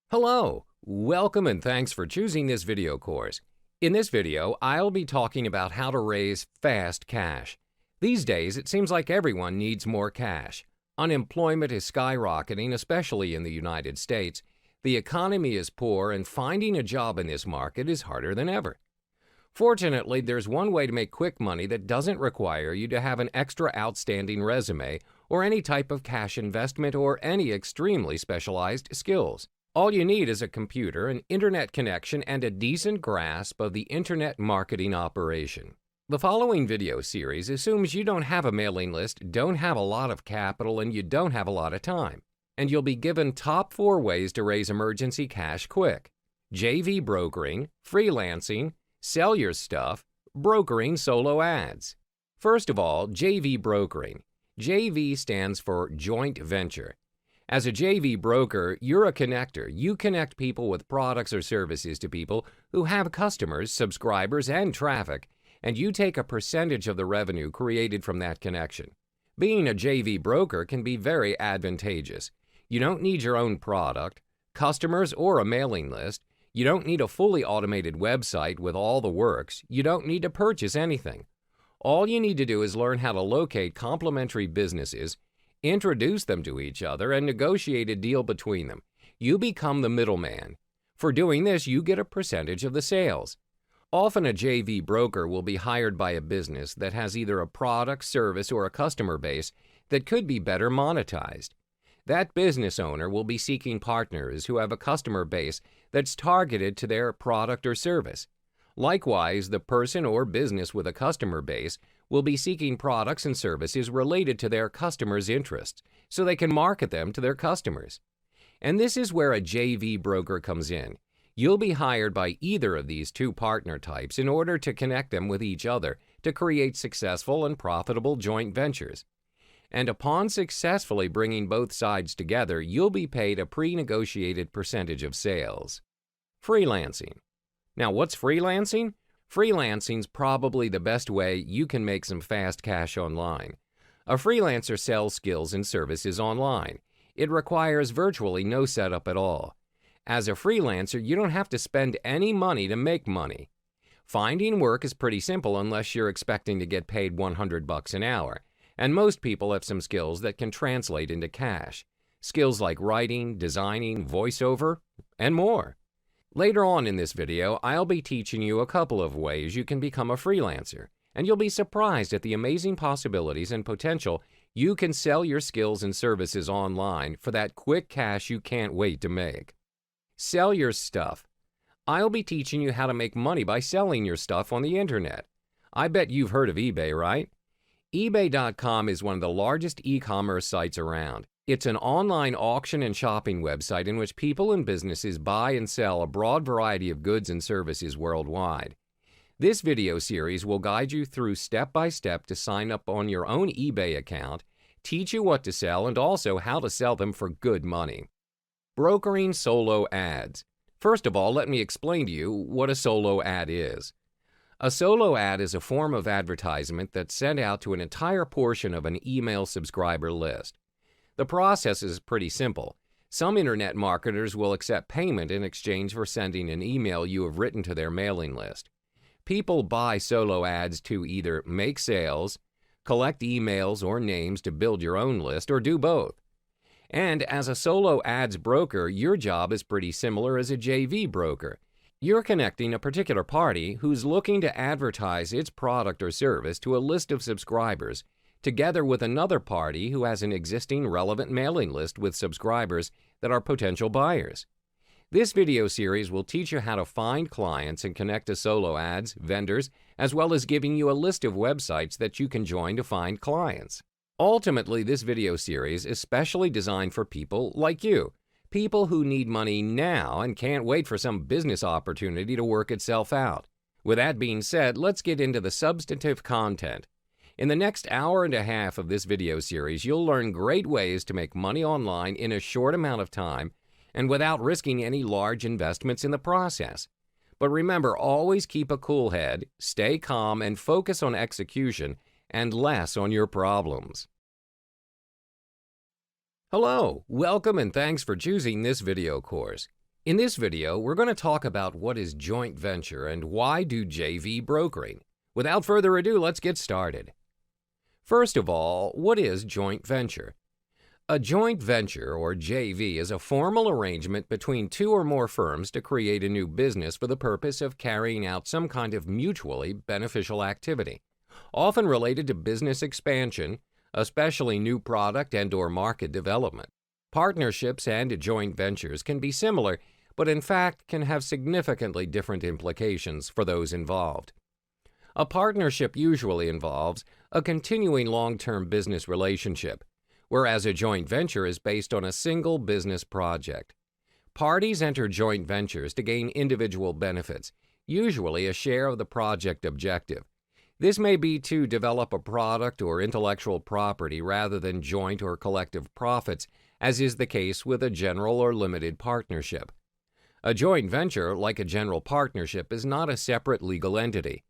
Hello, welcome and thanks for choosing this video course. In this video, I'll be talking about how to raise fast cash. These days, it seems like everyone needs more cash. Unemployment is skyrocketing, especially in the United States. The economy is poor and finding a job in this market is harder than ever. Fortunately, there's one way to make quick money that doesn't require you to have an extra outstanding resume or any type of cash investment or any extremely specialized skills. All you need is a computer, an internet connection, and a decent grasp of the internet marketing operation. The following video series assumes you don't have a mailing list, don't have a lot of capital, and you don't have a lot of time. And you'll be given top 4 ways to raise emergency cash quick: JV brokering, freelancing, sell your stuff, brokering solo ads. First of all, JV brokering. JV stands for joint venture. As a JV broker, you're a connector. You connect people with products or services to people who have customers, subscribers, and traffic, and you take a percentage of the revenue created from that connection. Being a JV broker can be very advantageous. You don't need your own product, customers, or a mailing list. You don't need a fully automated website with all the works. You don't need to purchase anything. All you need to do is learn how to locate complementary businesses, introduce them to each other, and negotiate a deal between them. You become the middleman. For doing this, you get a percentage of the sales. Often a JV broker will be hired by a business that has either a product, service, or a customer base that could be better monetized. That business owner will be seeking partners who have a customer base that's targeted to their product or service. Likewise, the person or business with a customer base will be seeking products and services related to their customers' interests so they can market them to their customers. And this is where a JV broker comes in. You'll be hired by either of these two partner types in order to connect them with each other to create successful and profitable joint ventures. And upon successfully bringing both sides together, you'll be paid a pre-negotiated percentage of sales. Freelancing. Now, what's freelancing? Freelancing's probably the best way you can make some fast cash online. A freelancer sells skills and services online. It requires virtually no setup at all. As a freelancer, you don't have to spend any money to make money. Finding work is pretty simple unless you're expecting to get paid $100 an hour, and most people have some skills that can translate into cash. Skills like writing, designing, voiceover, and more. Later on in this video, I'll be teaching you a couple of ways you can become a freelancer, and you'll be surprised at the amazing possibilities and potential you can sell your skills and services online for that quick cash you can't wait to make. Sell your stuff. I'll be teaching you how to make money by selling your stuff on the internet. I bet you've heard of eBay, right? eBay.com is one of the largest e-commerce sites around. It's an online auction and shopping website in which people and businesses buy and sell a broad variety of goods and services worldwide. This video series will guide you through step by step to sign up on your own eBay account, teach you what to sell, and also how to sell them for good money. Brokering solo ads. First of all, let me explain to you what a solo ad is. A solo ad is a form of advertisement that's sent out to an entire portion of an email subscriber list. The process is pretty simple. Some internet marketers will accept payment in exchange for sending an email you have written to their mailing list. People buy solo ads to either make sales, collect emails or names to build your own list, or do both. And as a solo ads broker, your job is pretty similar as a JV broker. You're connecting a particular party who's looking to advertise its product or service to a list of subscribers, together with another party who has an existing relevant mailing list with subscribers that are potential buyers. This video series will teach you how to find clients and connect to solo ads, vendors, as well as giving you a list of websites that you can join to find clients. Ultimately, this video series is specially designed for people like you, people who need money now and can't wait for some business opportunity to work itself out. With that being said, let's get into the substantive content. In the next hour and a half of this video series, you'll learn great ways to make money online in a short amount of time and without risking any large investments in the process. But remember, always keep a cool head, stay calm, and focus on execution and less on your problems. Hello, welcome and thanks for choosing this video course. In this video, we're going to talk about what is joint venture and why do JV brokering. Without further ado, let's get started. First of all, what is joint venture? A joint venture, or JV, is a formal arrangement between two or more firms to create a new business for the purpose of carrying out some kind of mutually beneficial activity, often related to business expansion, especially new product and/or market development. Partnerships and joint ventures can be similar, but in fact can have significantly different implications for those involved. A partnership usually involves a continuing long-term business relationship, whereas a joint venture is based on a single business project. Parties enter joint ventures to gain individual benefits, usually a share of the project objective. This may be to develop a product or intellectual property rather than joint or collective profits, as is the case with a general or limited partnership. A joint venture, like a general partnership, is not a separate legal entity.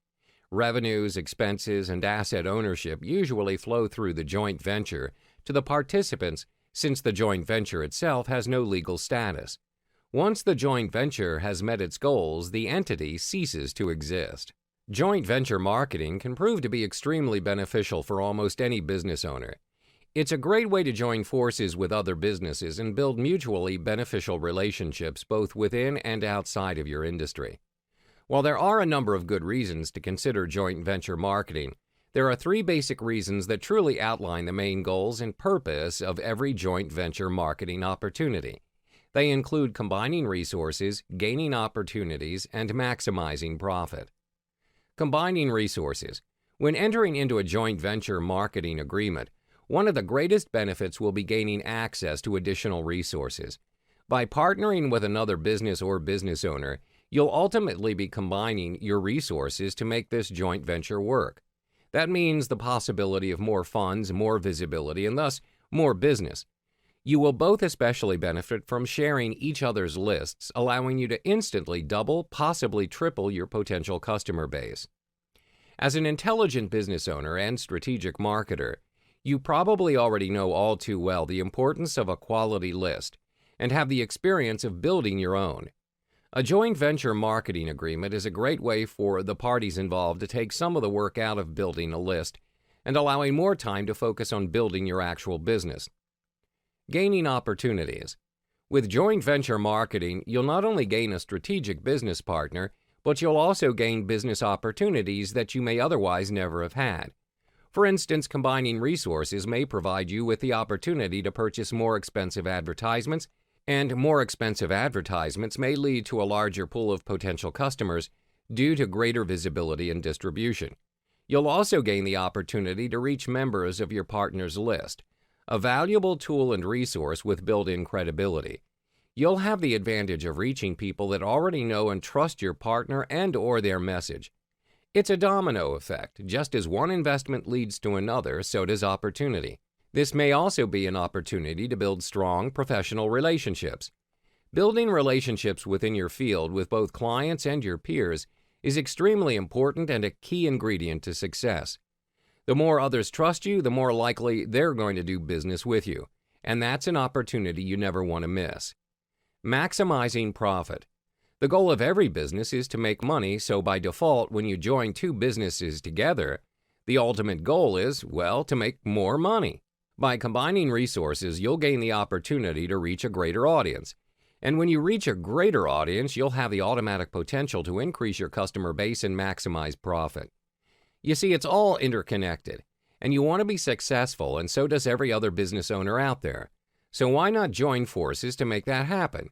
Revenues, expenses, and asset ownership usually flow through the joint venture to the participants, since the joint venture itself has no legal status. Once the joint venture has met its goals, the entity ceases to exist. Joint venture marketing can prove to be extremely beneficial for almost any business owner. It's a great way to join forces with other businesses and build mutually beneficial relationships both within and outside of your industry. While there are a number of good reasons to consider joint venture marketing, there are three basic reasons that truly outline the main goals and purpose of every joint venture marketing opportunity. They include combining resources, gaining opportunities, and maximizing profit. Combining resources. When entering into a joint venture marketing agreement, one of the greatest benefits will be gaining access to additional resources. By partnering with another business or business owner, you'll ultimately be combining your resources to make this joint venture work. That means the possibility of more funds, more visibility, and thus more business. You will both especially benefit from sharing each other's lists, allowing you to instantly double, possibly triple your potential customer base. As an intelligent business owner and strategic marketer, you probably already know all too well the importance of a quality list and have the experience of building your own. A joint venture marketing agreement is a great way for the parties involved to take some of the work out of building a list and allowing more time to focus on building your actual business. Gaining opportunities. With joint venture marketing, you'll not only gain a strategic business partner, but you'll also gain business opportunities that you may otherwise never have had. For instance, combining resources may provide you with the opportunity to purchase more expensive advertisements, and more expensive advertisements may lead to a larger pool of potential customers due to greater visibility and distribution. You'll also gain the opportunity to reach members of your partner's list, a valuable tool and resource with built-in credibility. You'll have the advantage of reaching people that already know and trust your partner and/or their message. It's a domino effect. Just as one investment leads to another, so does opportunity. This may also be an opportunity to build strong professional relationships. Building relationships within your field with both clients and your peers is extremely important and a key ingredient to success. The more others trust you, the more likely they're going to do business with you, and that's an opportunity you never want to miss. Maximizing profit. The goal of every business is to make money, so by default, when you join two businesses together, the ultimate goal is, well, to make more money. By combining resources, you'll gain the opportunity to reach a greater audience. And when you reach a greater audience, you'll have the automatic potential to increase your customer base and maximize profit. You see, it's all interconnected, and you want to be successful, and so does every other business owner out there. So why not join forces to make that happen?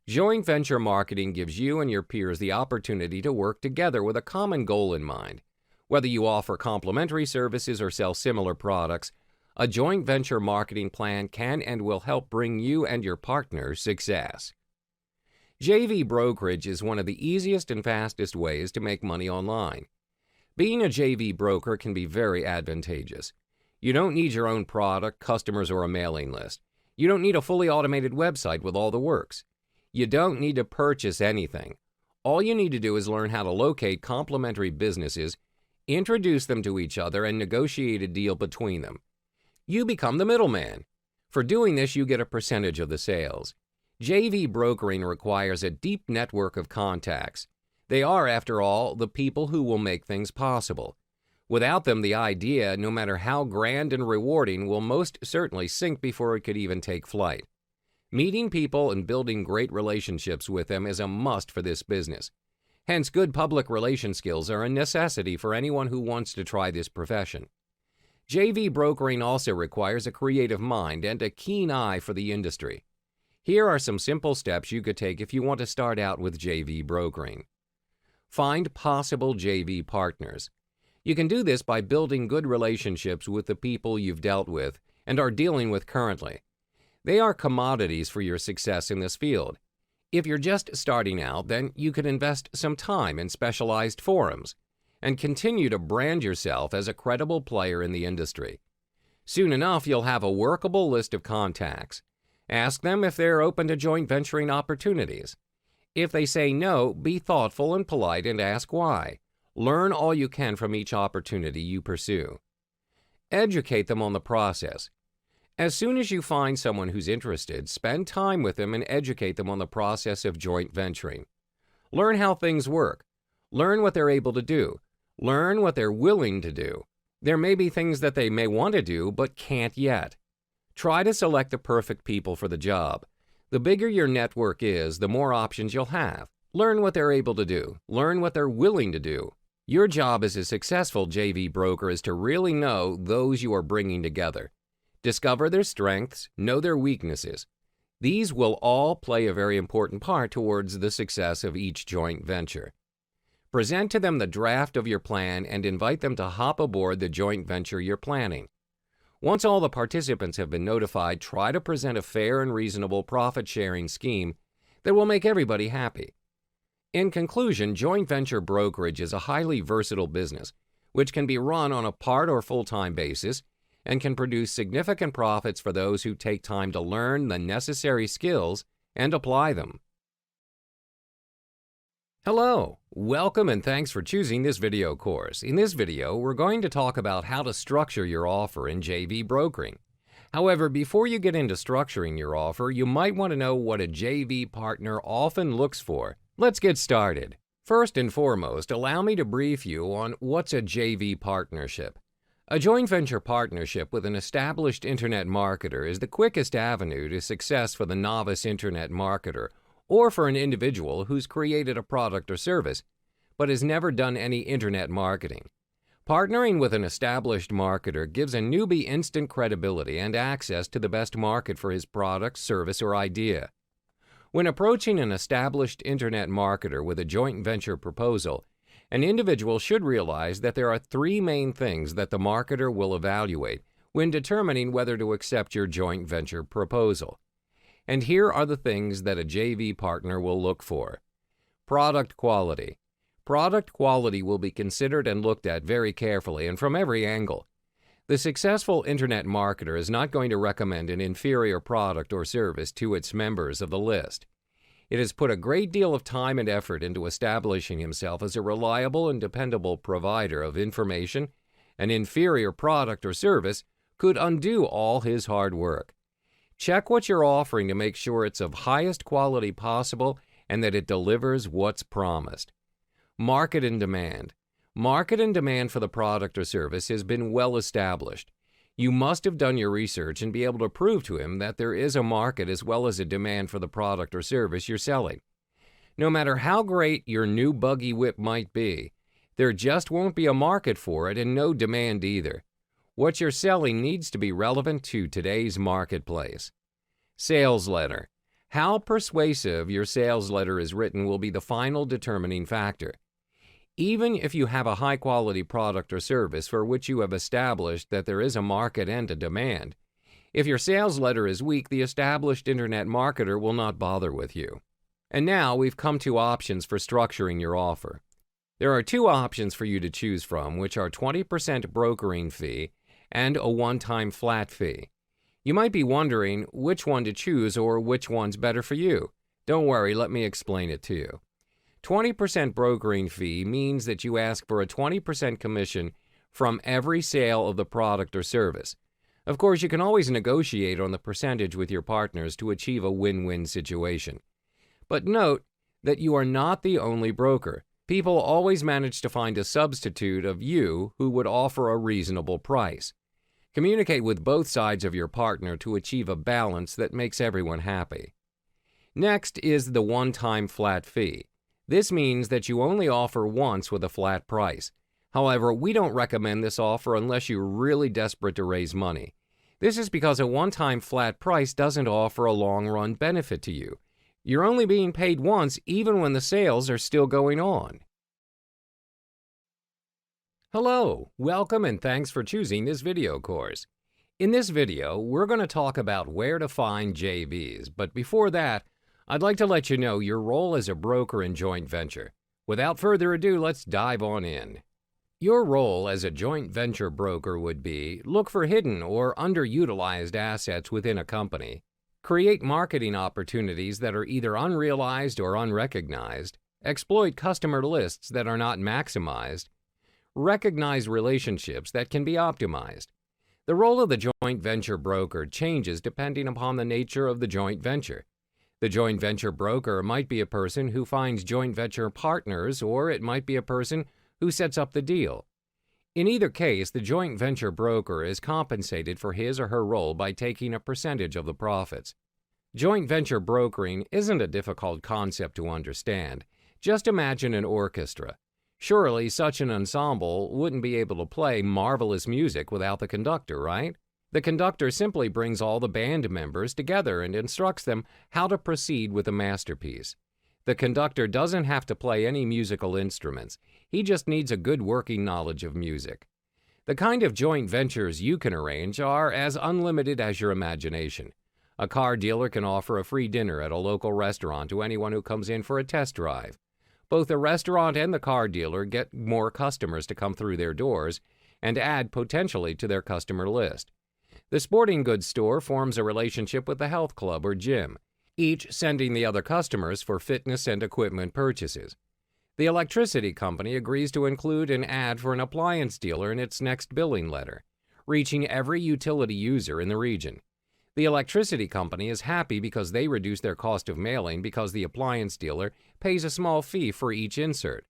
Joint venture marketing gives you and your peers the opportunity to work together with a common goal in mind. Whether you offer complementary services or sell similar products, a joint venture marketing plan can and will help bring you and your partner success. JV brokerage is one of the easiest and fastest ways to make money online. Being a JV broker can be very advantageous. You don't need your own product, customers, or a mailing list. You don't need a fully automated website with all the works. You don't need to purchase anything. All you need to do is learn how to locate complementary businesses, introduce them to each other, and negotiate a deal between them. You become the middleman. For doing this, you get a percentage of the sales. JV brokering requires a deep network of contacts. They are, after all, the people who will make things possible. Without them, the idea, no matter how grand and rewarding, will most certainly sink before it could even take flight. Meeting people and building great relationships with them is a must for this business. Hence, good public relation skills are a necessity for anyone who wants to try this profession. JV brokering also requires a creative mind and a keen eye for the industry. Here are some simple steps you could take if you want to start out with JV brokering. Find possible JV partners. You can do this by building good relationships with the people you've dealt with and are dealing with currently. They are commodities for your success in this field. If you're just starting out, then you could invest some time in specialized forums and continue to brand yourself as a credible player in the industry. Soon enough, you'll have a workable list of contacts. Ask them if they're open to joint venturing opportunities. If they say no, be thoughtful and polite and ask why. Learn all you can from each opportunity you pursue. Educate them on the process. As soon as you find someone who's interested, spend time with them and educate them on the process of joint venturing. Learn how things work. Learn what they're able to do. Learn what they're willing to do. There may be things that they may want to do but can't yet. Try to select the perfect people for the job. The bigger your network is, the more options you'll have. Learn what they're able to do. Learn what they're willing to do. Your job as a successful JV broker is to really know those you are bringing together. Discover their strengths, know their weaknesses. These will all play a very important part towards the success of each joint venture. Present to them the draft of your plan and invite them to hop aboard the joint venture you're planning. Once all the participants have been notified, try to present a fair and reasonable profit-sharing scheme that will make everybody happy. In conclusion, joint venture brokerage is a highly versatile business, which can be run on a part or full-time basis and can produce significant profits for those who take time to learn the necessary skills and apply them. Hello, welcome and thanks for choosing this video course. In this video, we're going to talk about how to structure your offer in JV brokering. However, before you get into structuring your offer, you might want to know what a JV partner often looks for. Let's get started. First and foremost, allow me to brief you on what's a JV partnership. A joint venture partnership with an established internet marketer is the quickest avenue to success for the novice internet marketer or for an individual who's created a product or service but has never done any internet marketing. Partnering with an established marketer gives a newbie instant credibility and access to the best market for his product, service, or idea. When approaching an established internet marketer with a joint venture proposal, an individual should realize that there are three main things that the marketer will evaluate when determining whether to accept your joint venture proposal. And here are the things that a JV partner will look for. Product quality. Product quality will be considered and looked at very carefully and from every angle. The successful internet marketer is not going to recommend an inferior product or service to its members of the list. It has put a great deal of time and effort into establishing himself as a reliable and dependable provider of information. An inferior product or service could undo all his hard work. Check what you're offering to make sure it's of highest quality possible and that it delivers what's promised. Market and demand. Market and demand for the product or service has been well established. You must have done your research and be able to prove to him that there is a market as well as a demand for the product or service you're selling. No matter how great your new buggy whip might be, there just won't be a market for it and no demand either. What you're selling needs to be relevant to today's marketplace. Sales letter. How persuasive your sales letter is written will be the final determining factor. Even if you have a high-quality product or service for which you have established that there is a market and a demand, if your sales letter is weak, the established internet marketer will not bother with you. And now we've come to options for structuring your offer. There are two options for you to choose from, which are 20% brokering fee and a one-time flat fee. You might be wondering which one to choose or which one's better for you. Don't worry, let me explain it to you. 20% brokering fee means that you ask for a 20% commission from every sale of the product or service. Of course, you can always negotiate on the percentage with your partners to achieve a win-win situation. But note that you are not the only broker. People always manage to find a substitute of you who would offer a reasonable price. Communicate with both sides of your partner to achieve a balance that makes everyone happy. Next is the one-time flat fee. This means that you only offer once with a flat price. However, we don't recommend this offer unless you're really desperate to raise money. This is because a one-time flat price doesn't offer a long-run benefit to you. You're only being paid once even when the sales are still going on. Hello, welcome and thanks for choosing this video course. In this video, we're going to talk about where to find JVs, but before that, I'd like to let you know your role as a broker in joint venture. Without further ado, let's dive on in. Your role as a joint venture broker would be: look for hidden or underutilized assets within a company, create marketing opportunities that are either unrealized or unrecognized, exploit customer lists that are not maximized, recognize relationships that can be optimized. The role of the joint venture broker changes depending upon the nature of the joint venture. The joint venture broker might be a person who finds joint venture partners, or it might be a person who sets up the deal. In either case, the joint venture broker is compensated for his or her role by taking a percentage of the profits. Joint venture brokering isn't a difficult concept to understand. Just imagine an orchestra. Surely such an ensemble wouldn't be able to play marvelous music without the conductor, right? The conductor simply brings all the band members together and instructs them how to proceed with the masterpiece. The conductor doesn't have to play any musical instruments. He just needs a good working knowledge of music. The kind of joint ventures you can arrange are as unlimited as your imagination. A car dealer can offer a free dinner at a local restaurant to anyone who comes in for a test drive. Both the restaurant and the car dealer get more customers to come through their doors and add potentially to their customer list. The sporting goods store forms a relationship with the health club or gym, each sending the other customers for fitness and equipment purchases. The electricity company agrees to include an ad for an appliance dealer in its next billing letter, reaching every utility user in the region. The electricity company is happy because they reduce their cost of mailing because the appliance dealer pays a small fee for each insert.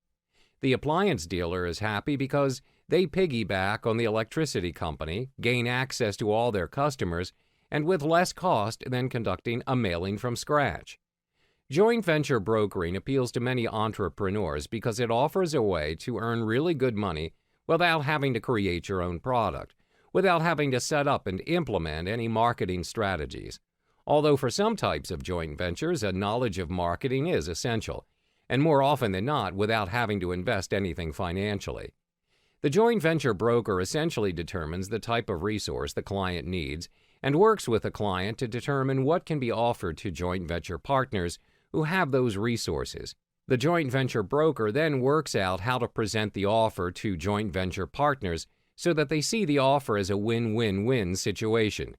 The appliance dealer is happy because they piggyback on the electricity company, gain access to all their customers, and with less cost than conducting a mailing from scratch. Joint venture brokering appeals to many entrepreneurs because it offers a way to earn really good money without having to create your own product, without having to set up and implement any marketing strategies. Although for some types of joint ventures, a knowledge of marketing is essential, and more often than not without having to invest anything financially. The joint venture broker essentially determines the type of resource the client needs and works with the client to determine what can be offered to joint venture partners who have those resources. The joint venture broker then works out how to present the offer to joint venture partners so that they see the offer as a win-win-win situation.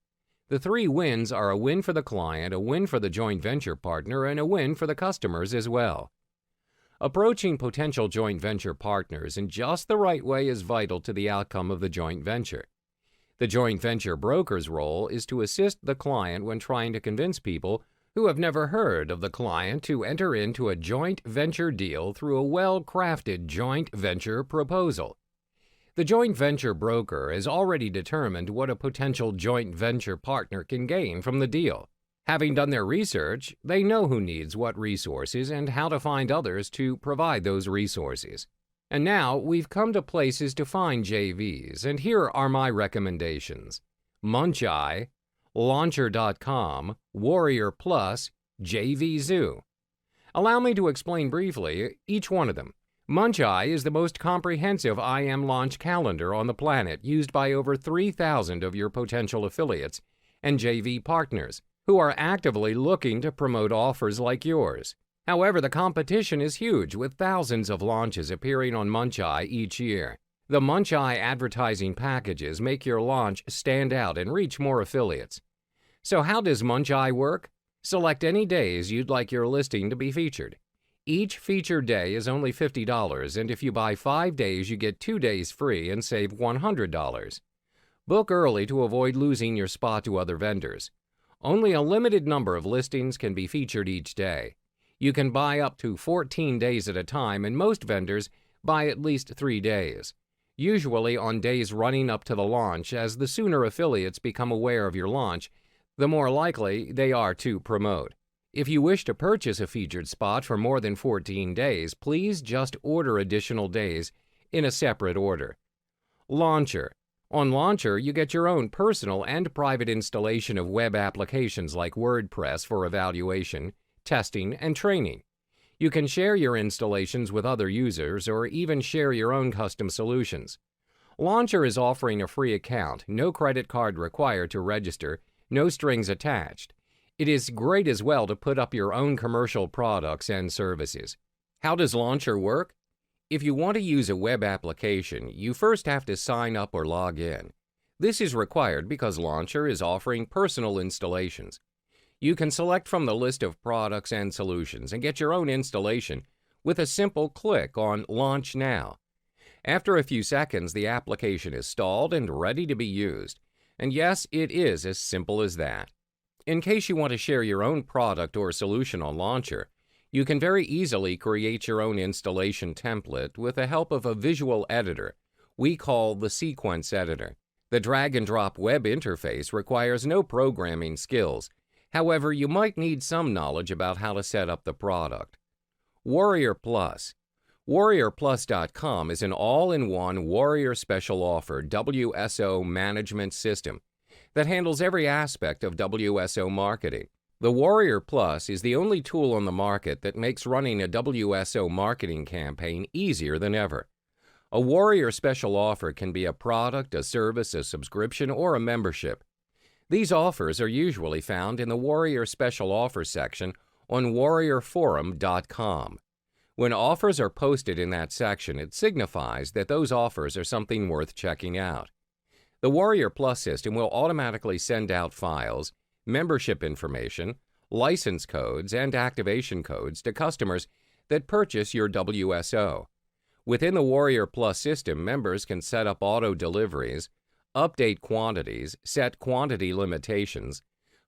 The three wins are a win for the client, a win for the joint venture partner, and a win for the customers as well. Approaching potential joint venture partners in just the right way is vital to the outcome of the joint venture. The joint venture broker's role is to assist the client when trying to convince people who have never heard of the client to enter into a joint venture deal through a well-crafted joint venture proposal. The joint venture broker has already determined what a potential joint venture partner can gain from the deal. Having done their research, they know who needs what resources and how to find others to provide those resources. And now we've come to places to find JVs, and here are my recommendations: Muncheye, Launcher.com, Warrior Plus, JVZoo. Allow me to explain briefly each one of them. Muncheye is the most comprehensive IM launch calendar on the planet, used by over 3,000 of your potential affiliates and JV partners who are actively looking to promote offers like yours. However, the competition is huge, with thousands of launches appearing on Muncheye each year. The Muncheye advertising packages make your launch stand out and reach more affiliates. So how does Muncheye work? Select any days you'd like your listing to be featured. Each featured day is only $50, and if you buy 5 days, you get 2 days free and save $100. Book early to avoid losing your spot to other vendors. Only a limited number of listings can be featured each day. You can buy up to 14 days at a time, and most vendors buy at least 3 days, usually on days running up to the launch, as the sooner affiliates become aware of your launch, the more likely they are to promote. If you wish to purchase a featured spot for more than 14 days, please just order additional days in a separate order. Launcher. On Launcher, you get your own personal and private installation of web applications like WordPress for evaluation, testing, and training. You can share your installations with other users or even share your own custom solutions. Launcher is offering a free account, no credit card required to register, no strings attached. It is great as well to put up your own commercial products and services. How does Launcher work? If you want to use a web application, you first have to sign up or log in. This is required because Launcher is offering personal installations. You can select from the list of products and solutions and get your own installation with a simple click on Launch Now. After a few seconds, the application is installed and ready to be used. And yes, it is as simple as that. In case you want to share your own product or solution on Launcher, you can very easily create your own installation template with the help of a visual editor we call the Sequence Editor. The drag-and-drop web interface requires no programming skills. However, you might need some knowledge about how to set up the product. Warrior Plus. WarriorPlus.com is an all-in-one Warrior Special Offer WSO management system that handles every aspect of WSO marketing. The Warrior Plus is the only tool on the market that makes running a WSO marketing campaign easier than ever. A Warrior Special Offer can be a product, a service, a subscription, or a membership. These offers are usually found in the Warrior Special Offer section on WarriorForum.com. When offers are posted in that section, it signifies that those offers are something worth checking out. The Warrior Plus system will automatically send out files, membership information, license codes, and activation codes to customers that purchase your WSO. Within the Warrior Plus system, members can set up auto deliveries, update quantities, set quantity limitations,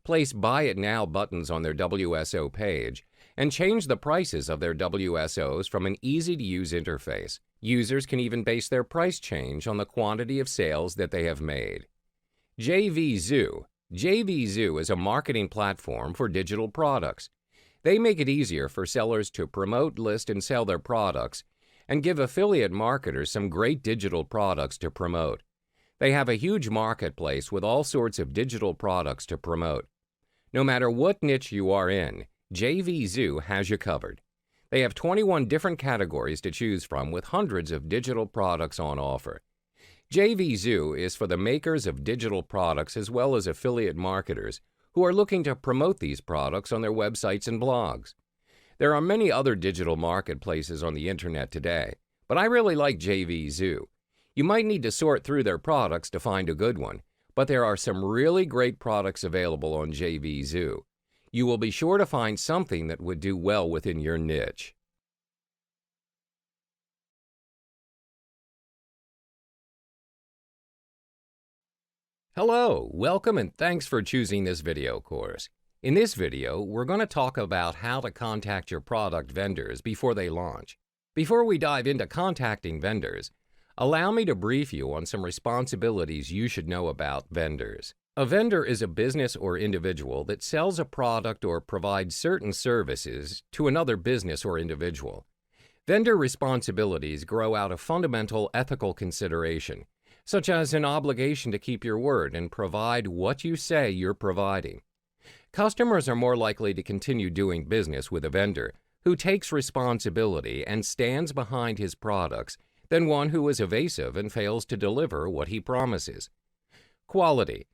place Buy It Now buttons on their WSO page, and change the prices of their WSOs from an easy-to-use interface. Users can even base their price change on the quantity of sales that they have made. JVZoo. JVZoo is a marketing platform for digital products. They make it easier for sellers to promote, list, and sell their products, and give affiliate marketers some great digital products to promote. They have a huge marketplace with all sorts of digital products to promote. No matter what niche you are in, JVZoo has you covered. They have 21 different categories to choose from with hundreds of digital products on offer. JVZoo is for the makers of digital products as well as affiliate marketers who are looking to promote these products on their websites and blogs. There are many other digital marketplaces on the internet today, but I really like JVZoo. You might need to sort through their products to find a good one, but there are some really great products available on JVZoo. You will be sure to find something that would do well within your niche. Hello, welcome and thanks for choosing this video course. In this video, we're going to talk about how to contact your product vendors before they launch. Before we dive into contacting vendors, allow me to brief you on some responsibilities you should know about vendors. A vendor is a business or individual that sells a product or provides certain services to another business or individual. Vendor responsibilities grow out of fundamental ethical consideration, such as an obligation to keep your word and provide what you say you're providing. Customers are more likely to continue doing business with a vendor who takes responsibility and stands behind his products than one who is evasive and fails to deliver what he promises. Quality.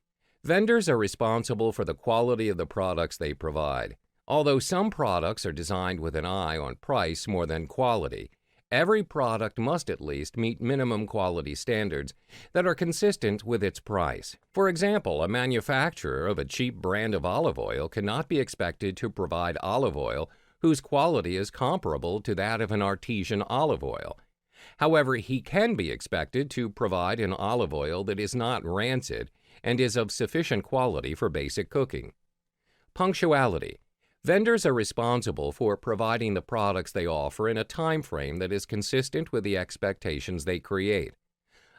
Vendors are responsible for the quality of the products they provide. Although some products are designed with an eye on price more than quality, every product must at least meet minimum quality standards that are consistent with its price. For example, a manufacturer of a cheap brand of olive oil cannot be expected to provide olive oil whose quality is comparable to that of an artesian olive oil. However, he can be expected to provide an olive oil that is not rancid and is of sufficient quality for basic cooking. Punctuality. Vendors are responsible for providing the products they offer in a time frame that is consistent with the expectations they create.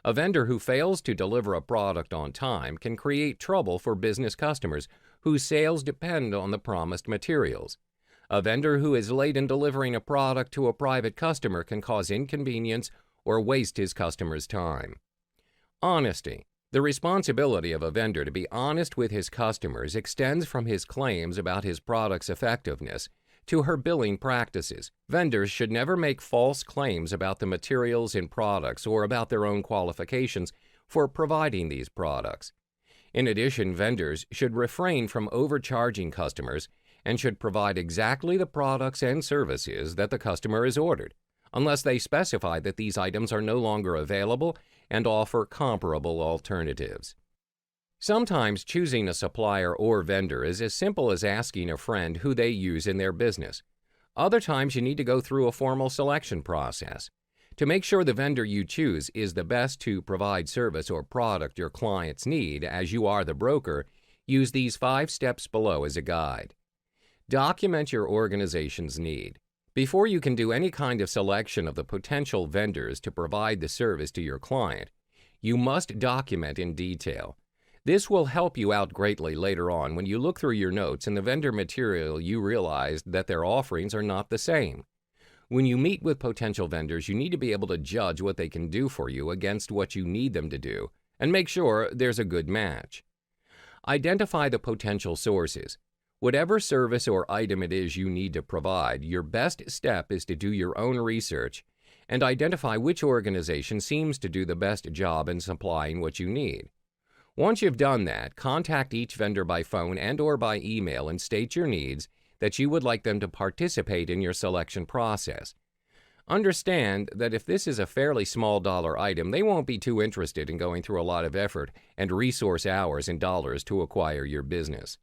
A vendor who fails to deliver a product on time can create trouble for business customers whose sales depend on the promised materials. A vendor who is late in delivering a product to a private customer can cause inconvenience or waste his customer's time. Honesty. The responsibility of a vendor to be honest with his customers extends from his claims about his product's effectiveness to her billing practices. Vendors should never make false claims about the materials in products or about their own qualifications for providing these products. In addition, vendors should refrain from overcharging customers and should provide exactly the products and services that the customer has ordered, unless they specify that these items are no longer available and offer comparable alternatives. Sometimes choosing a supplier or vendor is as simple as asking a friend who they use in their business. Other times you need to go through a formal selection process. To make sure the vendor you choose is the best to provide service or product your clients need, as you are the broker, use these 5 steps below as a guide. Document your organization's need. Before you can do any kind of selection of the potential vendors to provide the service to your client, you must document in detail. This will help you out greatly later on when you look through your notes and the vendor material you realize that their offerings are not the same. When you meet with potential vendors, you need to be able to judge what they can do for you against what you need them to do and make sure there's a good match. Identify the potential sources. Whatever service or item it is you need to provide, your best step is to do your own research and identify which organization seems to do the best job in supplying what you need. Once you've done that, contact each vendor by phone and/or by email and state your needs that you would like them to participate in your selection process. Understand that if this is a fairly small dollar item, they won't be too interested in going through a lot of effort and resource hours and dollars to acquire your business.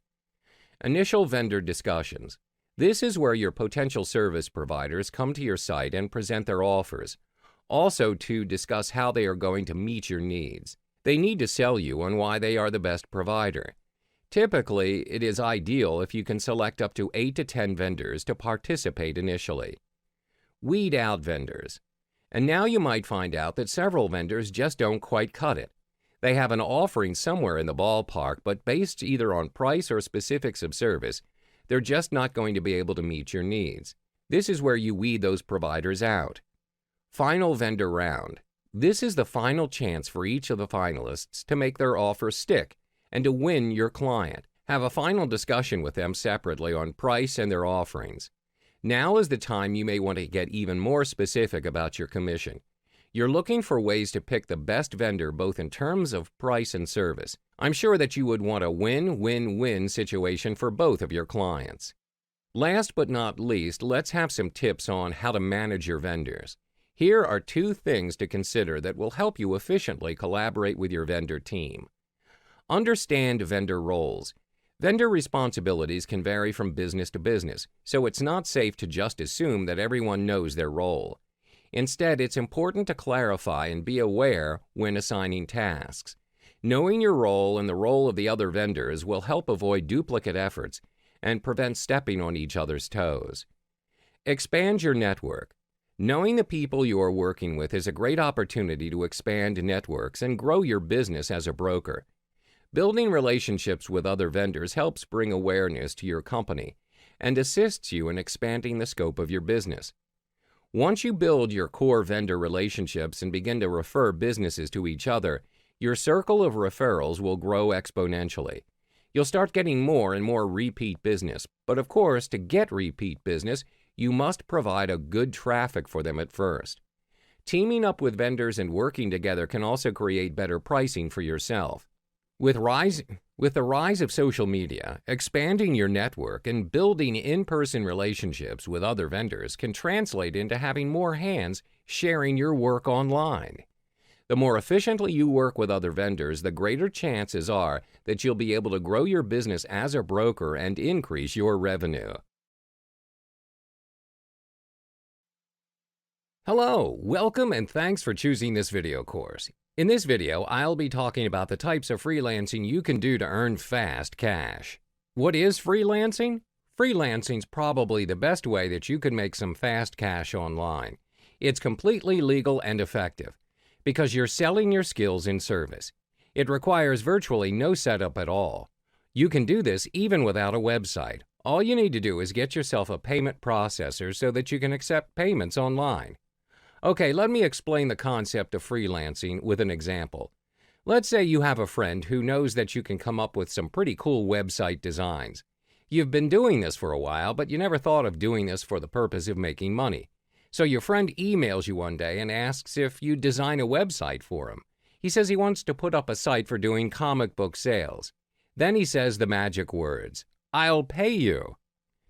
Initial vendor discussions. This is where your potential service providers come to your site and present their offers, also to discuss how they are going to meet your needs. They need to sell you on why they are the best provider. Typically, it is ideal if you can select up to 8 to 10 vendors to participate initially. Weed out vendors. And now you might find out that several vendors just don't quite cut it. They have an offering somewhere in the ballpark, but based either on price or specifics of service, they're just not going to be able to meet your needs. This is where you weed those providers out. Final vendor round. This is the final chance for each of the finalists to make their offer stick and to win your client. Have a final discussion with them separately on price and their offerings. Now is the time you may want to get even more specific about your commission. You're looking for ways to pick the best vendor both in terms of price and service. I'm sure that you would want a win-win-win situation for both of your clients. Last but not least, let's have some tips on how to manage your vendors. Here are 2 things to consider that will help you efficiently collaborate with your vendor team. Understand vendor roles. Vendor responsibilities can vary from business to business, so it's not safe to just assume that everyone knows their role. Instead, it's important to clarify and be aware when assigning tasks. Knowing your role and the role of the other vendors will help avoid duplicate efforts and prevent stepping on each other's toes. Expand your network. Knowing the people you are working with is a great opportunity to expand networks and grow your business as a broker. Building relationships with other vendors helps bring awareness to your company and assists you in expanding the scope of your business. Once you build your core vendor relationships and begin to refer businesses to each other, your circle of referrals will grow exponentially. You'll start getting more and more repeat business, but of course, to get repeat business, you must provide a good traffic for them at first. Teaming up with vendors and working together can also create better pricing for yourself. With the rise of social media, expanding your network and building in-person relationships with other vendors can translate into having more hands sharing your work online. The more efficiently you work with other vendors, the greater chances are that you'll be able to grow your business as a broker and increase your revenue. Hello, welcome and thanks for choosing this video course. In this video, I'll be talking about the types of freelancing you can do to earn fast cash. What is freelancing? Freelancing's probably the best way that you can make some fast cash online. It's completely legal and effective because you're selling your skills in service. It requires virtually no setup at all. You can do this even without a website. All you need to do is get yourself a payment processor so that you can accept payments online. Okay, let me explain the concept of freelancing with an example. Let's say you have a friend who knows that you can come up with some pretty cool website designs. You've been doing this for a while, but you never thought of doing this for the purpose of making money. So your friend emails you one day and asks if you'd design a website for him. He says he wants to put up a site for doing comic book sales. Then he says the magic words, "I'll pay you."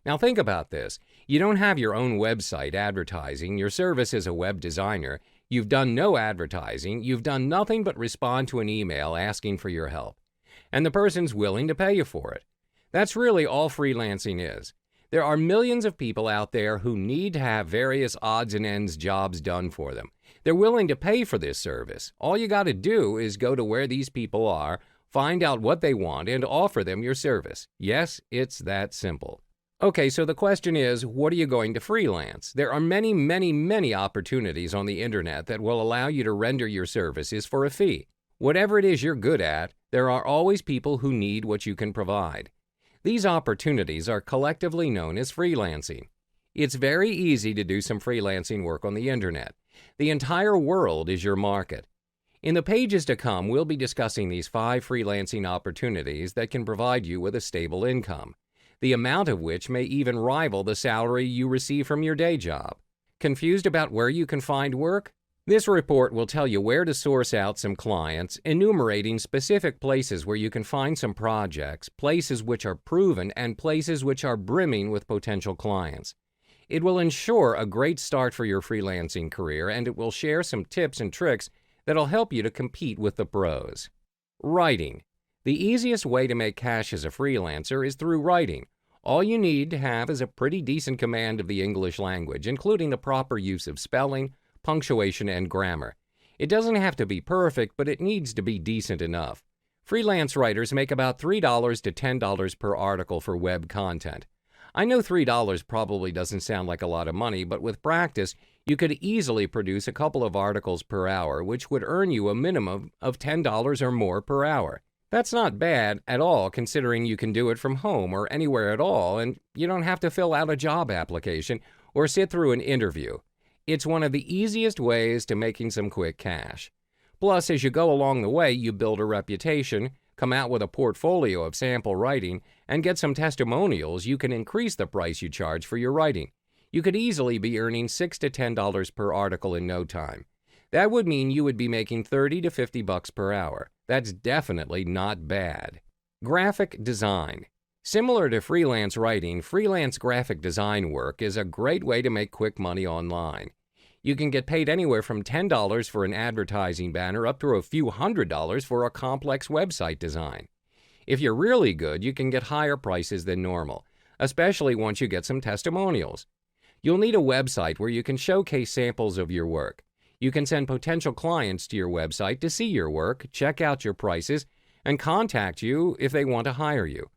Now think about this. You don't have your own website advertising your service as a web designer. You've done no advertising. You've done nothing but respond to an email asking for your help. And the person's willing to pay you for it. That's really all freelancing is. There are millions of people out there who need to have various odds and ends jobs done for them. They're willing to pay for this service. All you got to do is go to where these people are, find out what they want, and offer them your service. Yes, it's that simple. Okay, so the question is, what are you going to freelance? There are many opportunities on the internet that will allow you to render your services for a fee. Whatever it is you're good at, there are always people who need what you can provide. These opportunities are collectively known as freelancing. It's very easy to do some freelancing work on the internet. The entire world is your market. In the pages to come, we'll be discussing these 5 freelancing opportunities that can provide you with a stable income, the amount of which may even rival the salary you receive from your day job. Confused about where you can find work? This report will tell you where to source out some clients, enumerating specific places where you can find some projects, places which are proven, and places which are brimming with potential clients. It will ensure a great start for your freelancing career, and it will share some tips and tricks that'll help you to compete with the pros. Writing. The easiest way to make cash as a freelancer is through writing. All you need to have is a pretty decent command of the English language, including the proper use of spelling, punctuation, and grammar. It doesn't have to be perfect, but it needs to be decent enough. Freelance writers make about $3 to $10 per article for web content. I know $3 probably doesn't sound like a lot of money, but with practice, you could easily produce a couple of articles per hour, which would earn you a minimum of $10 or more per hour. That's not bad at all, considering you can do it from home or anywhere at all, and you don't have to fill out a job application or sit through an interview. It's one of the easiest ways to making some quick cash. Plus, as you go along the way, you build a reputation, come out with a portfolio of sample writing, and get some testimonials. You can increase the price you charge for your writing. You could easily be earning $6 to $10 per article in no time. That would mean you would be making $30 to $50 per hour. That's definitely not bad. Graphic design. Similar to freelance writing, freelance graphic design work is a great way to make quick money online. You can get paid anywhere from $10 for an advertising banner up to a few $100s for a complex website design. If you're really good, you can get higher prices than normal, especially once you get some testimonials. You'll need a website where you can showcase samples of your work. You can send potential clients to your website to see your work, check out your prices, and contact you if they want to hire you.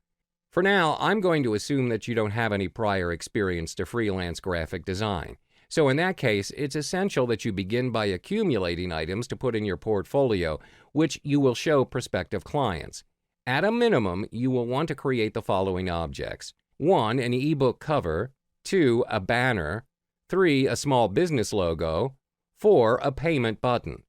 For now, I'm going to assume that you don't have any prior experience to freelance graphic design. So in that case, it's essential that you begin by accumulating items to put in your portfolio, which you will show prospective clients. At a minimum, you will want to create the following objects. 1, an ebook cover. 2, a banner. 3, a small business logo. 4, a payment button.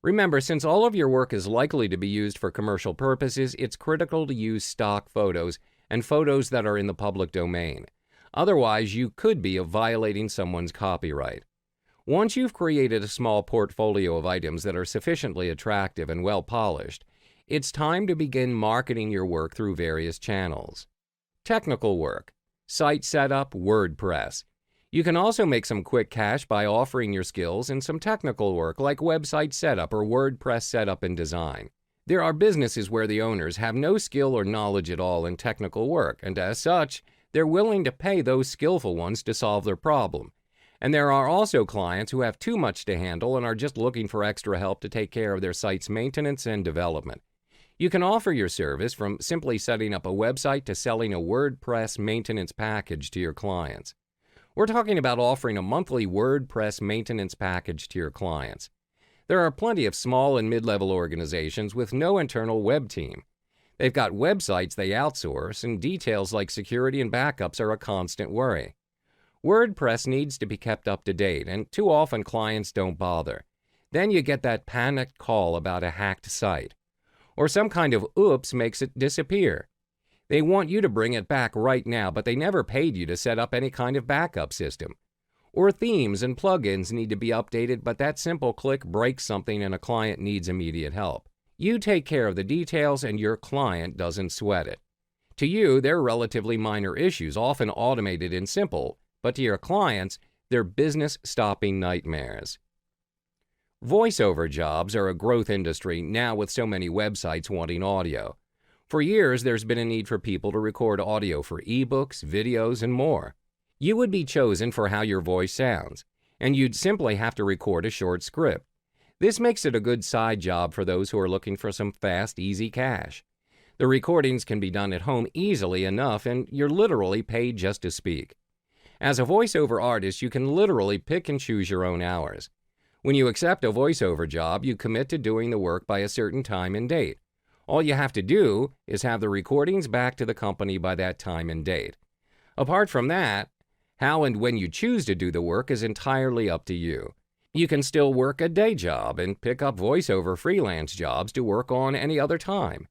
Remember, since all of your work is likely to be used for commercial purposes, it's critical to use stock photos and photos that are in the public domain. Otherwise, you could be violating someone's copyright. Once you've created a small portfolio of items that are sufficiently attractive and well-polished, it's time to begin marketing your work through various channels. Technical work. Site setup, WordPress. You can also make some quick cash by offering your skills in some technical work like website setup or WordPress setup and design. There are businesses where the owners have no skill or knowledge at all in technical work, and as such, they're willing to pay those skillful ones to solve their problem. And there are also clients who have too much to handle and are just looking for extra help to take care of their site's maintenance and development. You can offer your service from simply setting up a website to selling a WordPress maintenance package to your clients. We're talking about offering a monthly WordPress maintenance package to your clients. There are plenty of small and mid-level organizations with no internal web team. They've got websites they outsource, and details like security and backups are a constant worry. WordPress needs to be kept up to date, and too often clients don't bother. Then you get that panicked call about a hacked site. Or some kind of oops makes it disappear. They want you to bring it back right now, but they never paid you to set up any kind of backup system. Or themes and plugins need to be updated, but that simple click breaks something and a client needs immediate help. You take care of the details and your client doesn't sweat it. To you, they're relatively minor issues, often automated and simple, but to your clients, they're business-stopping nightmares. Voiceover jobs are a growth industry now with so many websites wanting audio. For years, there's been a need for people to record audio for ebooks, videos, and more. You would be chosen for how your voice sounds, and you'd simply have to record a short script. This makes it a good side job for those who are looking for some fast, easy cash. The recordings can be done at home easily enough, and you're literally paid just to speak. As a voiceover artist, you can literally pick and choose your own hours. When you accept a voiceover job, you commit to doing the work by a certain time and date. All you have to do is have the recordings back to the company by that time and date. Apart from that, how and when you choose to do the work is entirely up to you. You can still work a day job and pick up voiceover freelance jobs to work on any other time.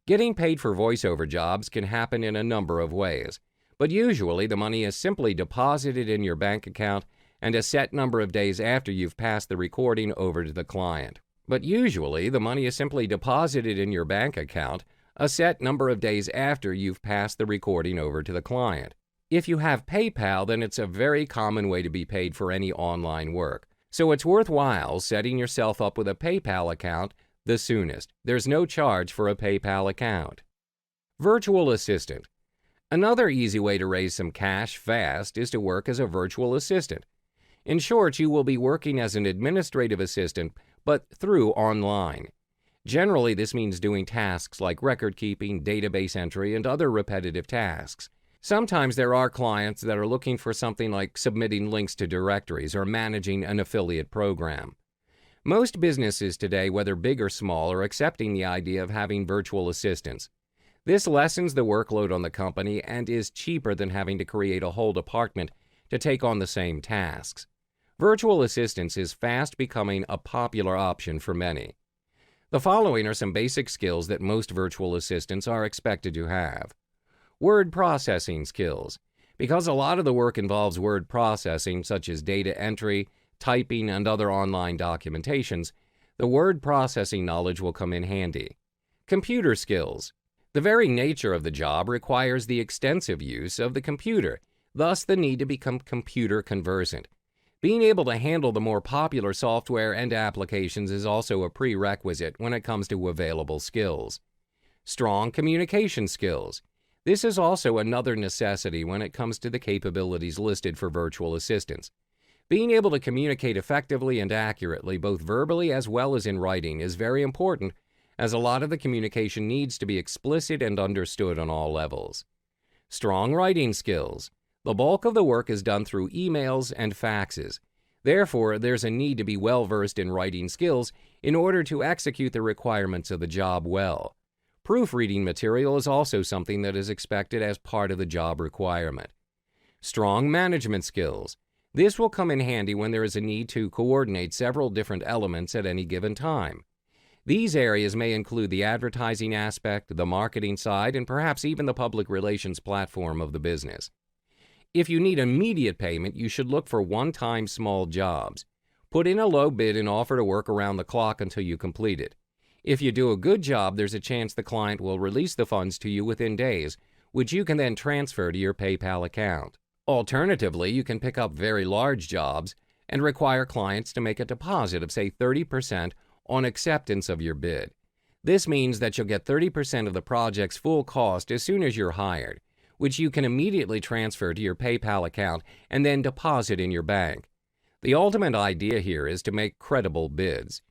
Getting paid for voiceover jobs can happen in a number of ways, but usually the money is simply deposited in your bank account and a set number of days after you've passed the recording over to the client. If you have PayPal, then it's a very common way to be paid for any online work. So it's worthwhile setting yourself up with a PayPal account the soonest. There's no charge for a PayPal account. Virtual assistant. Another easy way to raise some cash fast is to work as a virtual assistant. In short, you will be working as an administrative assistant, but through online. Generally, this means doing tasks like record keeping, database entry, and other repetitive tasks. Sometimes there are clients that are looking for something like submitting links to directories or managing an affiliate program. Most businesses today, whether big or small, are accepting the idea of having virtual assistants. This lessens the workload on the company and is cheaper than having to create a whole department to take on the same tasks. Virtual assistance is fast becoming a popular option for many. The following are some basic skills that most virtual assistants are expected to have. Word processing skills. Because a lot of the work involves word processing, such as data entry, typing, and other online documentations, the word processing knowledge will come in handy. Computer skills. The very nature of the job requires the extensive use of the computer, thus the need to become computer conversant. Being able to handle the more popular software and applications is also a prerequisite when it comes to available skills. Strong communication skills. This is also another necessity when it comes to the capabilities listed for virtual assistants. Being able to communicate effectively and accurately, both verbally as well as in writing, is very important, as a lot of the communication needs to be explicit and understood on all levels. Strong writing skills. The bulk of the work is done through emails and faxes. Therefore, there's a need to be well-versed in writing skills in order to execute the requirements of the job well. Proofreading material is also something that is expected as part of the job requirement. Strong management skills. This will come in handy when there is a need to coordinate several different elements at any given time. These areas may include the advertising aspect, the marketing side, and perhaps even the public relations platform of the business. If you need immediate payment, you should look for one-time small jobs. Put in a low bid and offer to work around the clock until you complete it. If you do a good job, there's a chance the client will release the funds to you within days, which you can then transfer to your PayPal account. Alternatively, you can pick up very large jobs and require clients to make a deposit of, say, 30% on acceptance of your bid. This means that you'll get 30% of the project's full cost as soon as you're hired, which you can immediately transfer to your PayPal account and then deposit in your bank. The ultimate idea here is to make credible bids.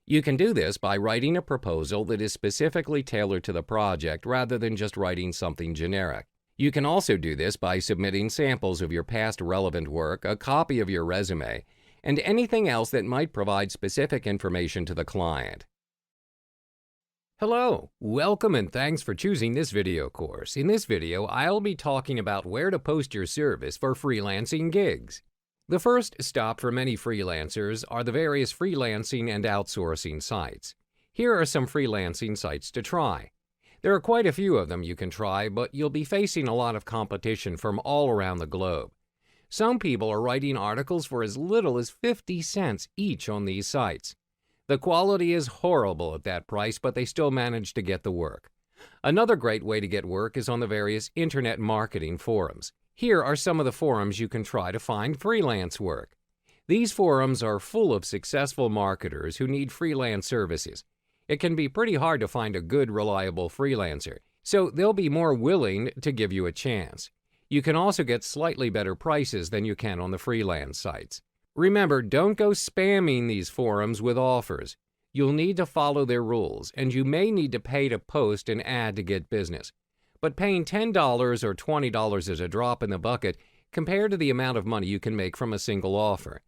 You can do this by writing a proposal that is specifically tailored to the project rather than just writing something generic. You can also do this by submitting samples of your past relevant work, a copy of your resume, and anything else that might provide specific information to the client. Hello, welcome and thanks for choosing this video course. In this video, I'll be talking about where to post your service for freelancing gigs. The first stop for many freelancers are the various freelancing and outsourcing sites. Here are some freelancing sites to try. There are quite a few of them you can try, but you'll be facing a lot of competition from all around the globe. Some people are writing articles for as little as 50 cents each on these sites. The quality is horrible at that price, but they still manage to get the work. Another great way to get work is on the various internet marketing forums. Here are some of the forums you can try to find freelance work. These forums are full of successful marketers who need freelance services. It can be pretty hard to find a good, reliable freelancer, so they'll be more willing to give you a chance. You can also get slightly better prices than you can on the freelance sites. Remember, don't go spamming these forums with offers. You'll need to follow their rules, and you may need to pay to post an ad to get business. But paying $10 or $20 is a drop in the bucket compared to the amount of money you can make from a single offer.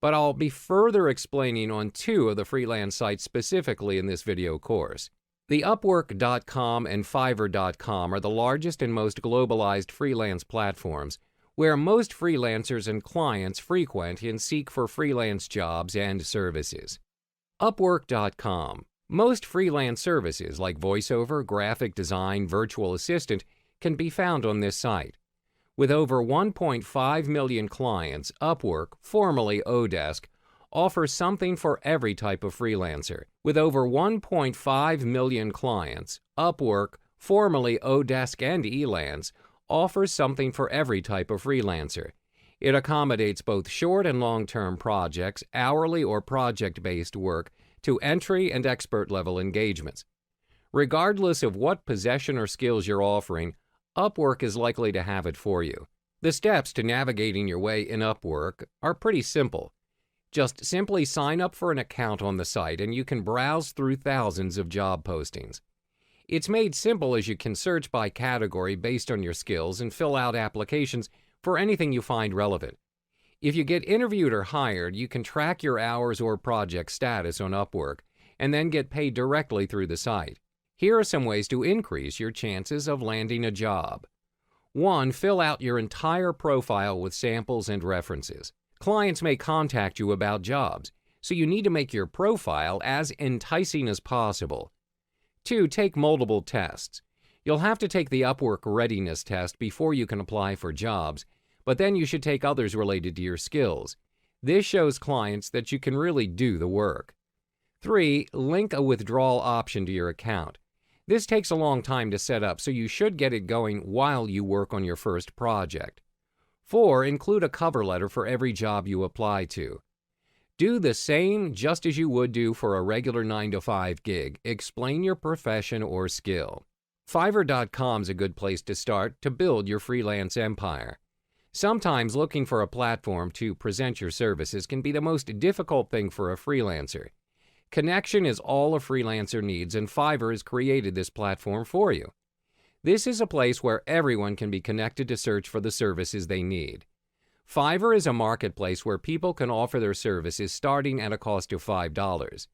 But I'll be further explaining on two of the freelance sites specifically in this video course. The Upwork.com and Fiverr.com are the largest and most globalized freelance platforms where most freelancers and clients frequent and seek for freelance jobs and services. Upwork.com. Most freelance services like voiceover, graphic design, virtual assistant can be found on this site. With over 1.5 million clients, Upwork, formerly Odesk, offers something for every type of freelancer. With over 1.5 million clients, Upwork, formerly Odesk and Elance, offers something for every type of freelancer. It accommodates both short and long-term projects, hourly or project-based work, to entry and expert-level engagements. Regardless of what possession or skills you're offering, Upwork is likely to have it for you. The steps to navigating your way in Upwork are pretty simple. Just simply sign up for an account on the site and you can browse through thousands of job postings. It's made simple as you can search by category based on your skills and fill out applications for anything you find relevant. If you get interviewed or hired, you can track your hours or project status on Upwork and then get paid directly through the site. Here are some ways to increase your chances of landing a job. 1. Fill out your entire profile with samples and references. Clients may contact you about jobs, so you need to make your profile as enticing as possible. 2. Take multiple tests. You'll have to take the Upwork readiness test before you can apply for jobs, but then you should take others related to your skills. This shows clients that you can really do the work. 3. Link a withdrawal option to your account. This takes a long time to set up, so you should get it going while you work on your first project. 4. Include a cover letter for every job you apply to. Do the same just as you would do for a regular 9-to-5 gig. Explain your profession or skill. Fiverr.com is a good place to start to build your freelance empire. Sometimes looking for a platform to present your services can be the most difficult thing for a freelancer. Connection is all a freelancer needs, and Fiverr has created this platform for you. This is a place where everyone can be connected to search for the services they need. Fiverr is a marketplace where people can offer their services starting at a cost of $5.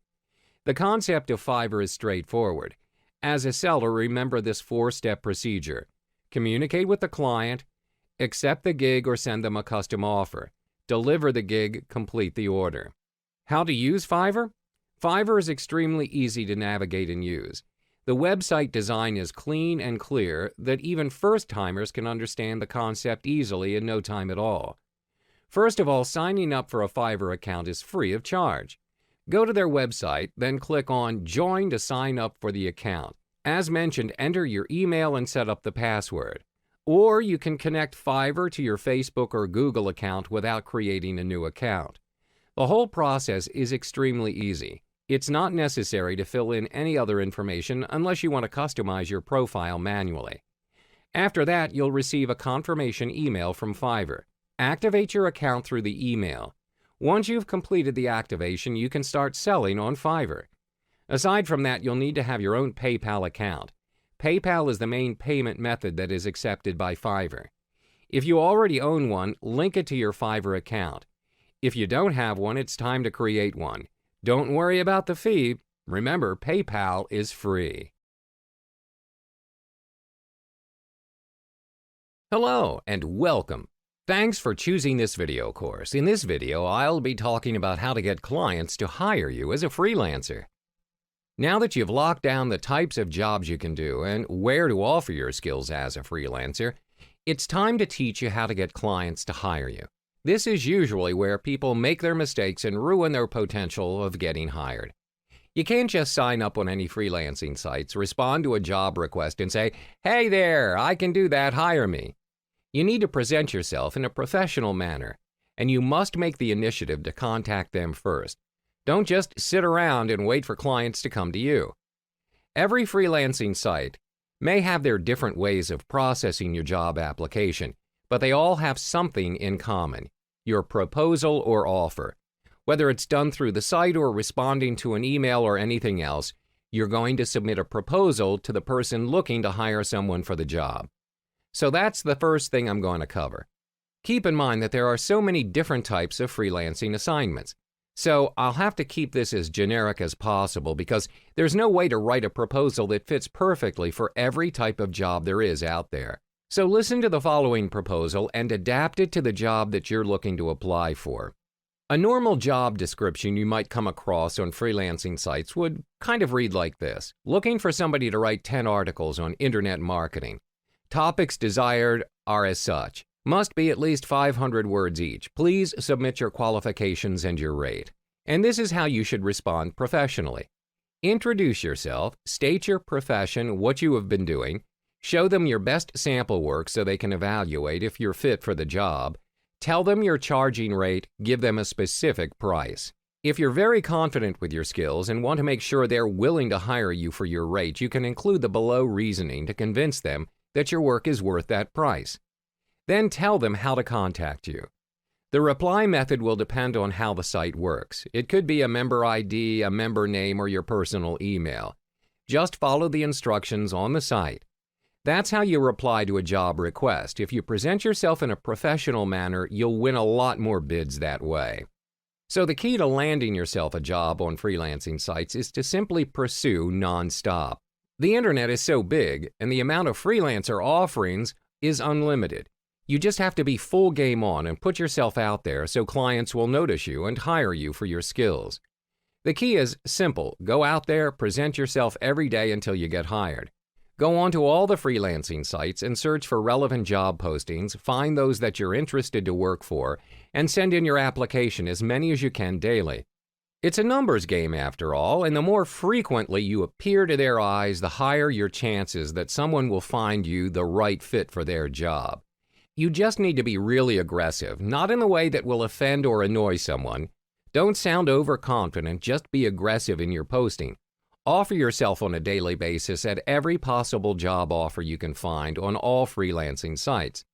The concept of Fiverr is straightforward. As a seller, remember this 4-step procedure. Communicate with the client, accept the gig or send them a custom offer, deliver the gig, complete the order. How to use Fiverr? Fiverr is extremely easy to navigate and use. The website design is clean and clear that even first-timers can understand the concept easily in no time at all. First of all, signing up for a Fiverr account is free of charge. Go to their website, then click on Join to sign up for the account. As mentioned, enter your email and set up the password. Or you can connect Fiverr to your Facebook or Google account without creating a new account. The whole process is extremely easy. It's not necessary to fill in any other information unless you want to customize your profile manually. After that, you'll receive a confirmation email from Fiverr. Activate your account through the email. Once you've completed the activation, you can start selling on Fiverr. Aside from that, you'll need to have your own PayPal account. PayPal is the main payment method that is accepted by Fiverr. If you already own one, link it to your Fiverr account. If you don't have one, it's time to create one. Don't worry about the fee. Remember, PayPal is free. Hello and welcome. Thanks for choosing this video course. In this video, I'll be talking about how to get clients to hire you as a freelancer. Now that you've locked down the types of jobs you can do and where to offer your skills as a freelancer, it's time to teach you how to get clients to hire you. This is usually where people make their mistakes and ruin their potential of getting hired. You can't just sign up on any freelancing sites, respond to a job request and say, "Hey there, I can do that, hire me." You need to present yourself in a professional manner, and you must make the initiative to contact them first. Don't just sit around and wait for clients to come to you. Every freelancing site may have their different ways of processing your job application, but they all have something in common: your proposal or offer. Whether it's done through the site or responding to an email or anything else, you're going to submit a proposal to the person looking to hire someone for the job. So that's the first thing I'm going to cover. Keep in mind that there are so many different types of freelancing assignments. So I'll have to keep this as generic as possible because there's no way to write a proposal that fits perfectly for every type of job there is out there. So listen to the following proposal and adapt it to the job that you're looking to apply for. A normal job description you might come across on freelancing sites would kind of read like this: looking for somebody to write 10 articles on internet marketing. Topics desired are as such. Must be at least 500 words each. Please submit your qualifications and your rate. And this is how you should respond professionally. Introduce yourself, state your profession, what you have been doing, show them your best sample work so they can evaluate if you're fit for the job. Tell them your charging rate, give them a specific price. If you're very confident with your skills and want to make sure they're willing to hire you for your rate, you can include the below reasoning to convince them that your work is worth that price. Then tell them how to contact you. The reply method will depend on how the site works. It could be a member ID, a member name, or your personal email. Just follow the instructions on the site. That's how you reply to a job request. If you present yourself in a professional manner, you'll win a lot more bids that way. So the key to landing yourself a job on freelancing sites is to simply pursue nonstop. The internet is so big, and the amount of freelancer offerings is unlimited. You just have to be full game on and put yourself out there so clients will notice you and hire you for your skills. The key is simple: go out there, present yourself every day until you get hired. Go on to all the freelancing sites and search for relevant job postings, find those that you're interested to work for, and send in your application as many as you can daily. It's a numbers game after all, and the more frequently you appear to their eyes, the higher your chances that someone will find you the right fit for their job. You just need to be really aggressive, not in a way that will offend or annoy someone. Don't sound overconfident, just be aggressive in your posting. Offer yourself on a daily basis at every possible job offer you can find on all freelancing sites.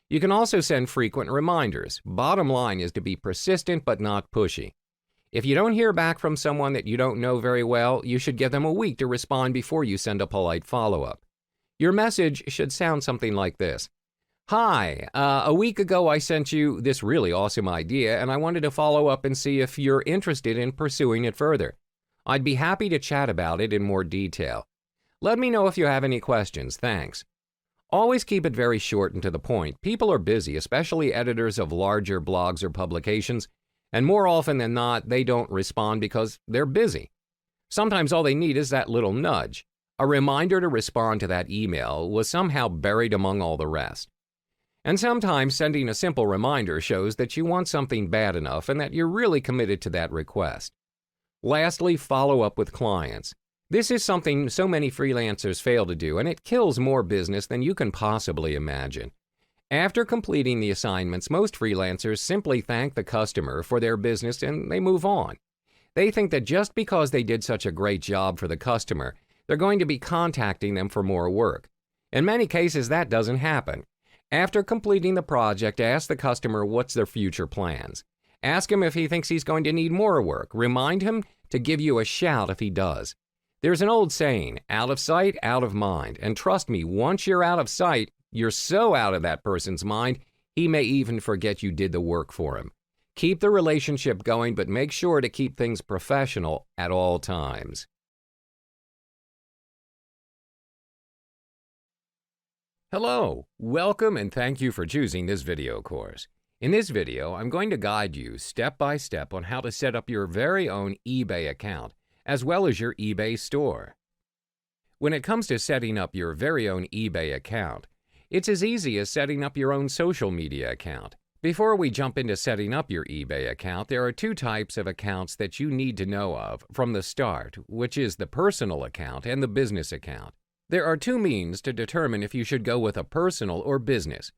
You can also send frequent reminders. Bottom line is to be persistent but not pushy. If you don't hear back from someone that you don't know very well, you should give them a week to respond before you send a polite follow-up. Your message should sound something like this: "Hi, a week ago I sent you this really awesome idea and I wanted to follow up and see if you're interested in pursuing it further. I'd be happy to chat about it in more detail. Let me know if you have any questions. Thanks." Always keep it very short and to the point. People are busy, especially editors of larger blogs or publications, and more often than not, they don't respond because they're busy. Sometimes all they need is that little nudge. A reminder to respond to that email was somehow buried among all the rest. And sometimes sending a simple reminder shows that you want something bad enough and that you're really committed to that request. Lastly, follow up with clients. This is something so many freelancers fail to do, and it kills more business than you can possibly imagine. After completing the assignments, most freelancers simply thank the customer for their business and they move on. They think that just because they did such a great job for the customer, they're going to be contacting them for more work. In many cases, that doesn't happen. After completing the project, ask the customer what's their future plans. Ask him if he thinks he's going to need more work. Remind him to give you a shout if he does. There's an old saying, out of sight, out of mind. And trust me, once you're out of sight, you're so out of that person's mind, he may even forget you did the work for him. Keep the relationship going, but make sure to keep things professional at all times. Hello, welcome and thank you for choosing this video course. In this video, I'm going to guide you step by step on how to set up your very own eBay account, as well as your eBay store. When it comes to setting up your very own eBay account, it's as easy as setting up your own social media account. Before we jump into setting up your eBay account, there are two types of accounts that you need to know of from the start, which is the personal account and the business account. There are two means to determine if you should go with a personal or business.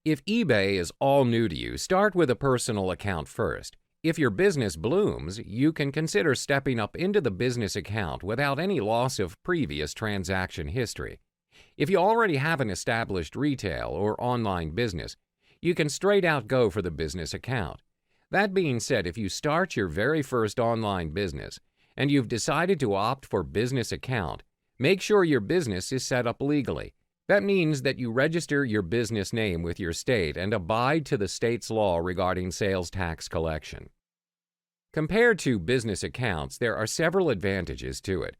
If eBay is all new to you, start with a personal account first. If your business blooms, you can consider stepping up into the business account without any loss of previous transaction history. If you already have an established retail or online business, you can straight out go for the business account. That being said, if you start your very first online business and you've decided to opt for business account, make sure your business is set up legally. That means that you register your business name with your state and abide to the state's law regarding sales tax collection. Compared to business accounts, there are several advantages to it.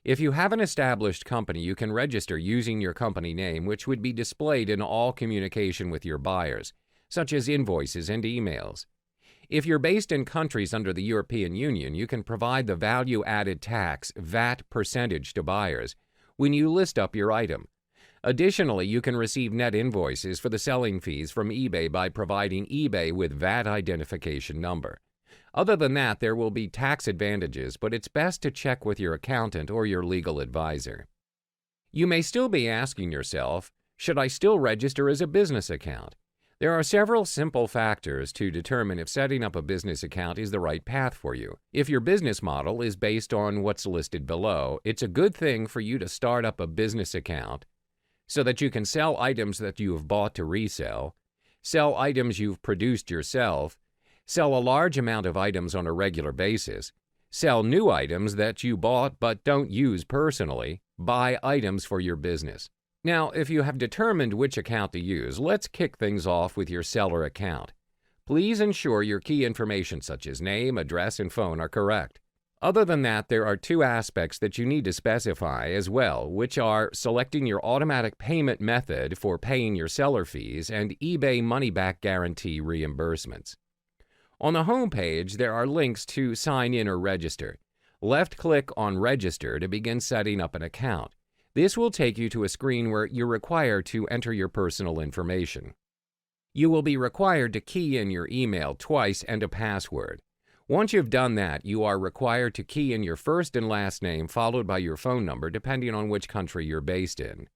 If you have an established company, you can register using your company name, which would be displayed in all communication with your buyers, such as invoices and emails. If you're based in countries under the European Union, you can provide the value-added tax (VAT) percentage to buyers when you list up your item. Additionally, you can receive net invoices for the selling fees from eBay by providing eBay with VAT identification number. Other than that, there will be tax advantages, but it's best to check with your accountant or your legal advisor. You may still be asking yourself, should I still register as a business account? There are several simple factors to determine if setting up a business account is the right path for you. If your business model is based on what's listed below, it's a good thing for you to start up a business account so that you can sell items that you have bought to resell, sell items you've produced yourself, sell a large amount of items on a regular basis, sell new items that you bought but don't use personally, buy items for your business. Now, if you have determined which account to use, let's kick things off with your seller account. Please ensure your key information such as name, address, and phone are correct. Other than that, there are two aspects that you need to specify as well, which are selecting your automatic payment method for paying your seller fees and eBay money-back guarantee reimbursements. On the home page, there are links to sign in or register. Left-click on Register to begin setting up an account. This will take you to a screen where you're required to enter your personal information. You will be required to key in your email twice and a password. Once you've done that, you are required to key in your first and last name followed by your phone number depending on which country you're based in.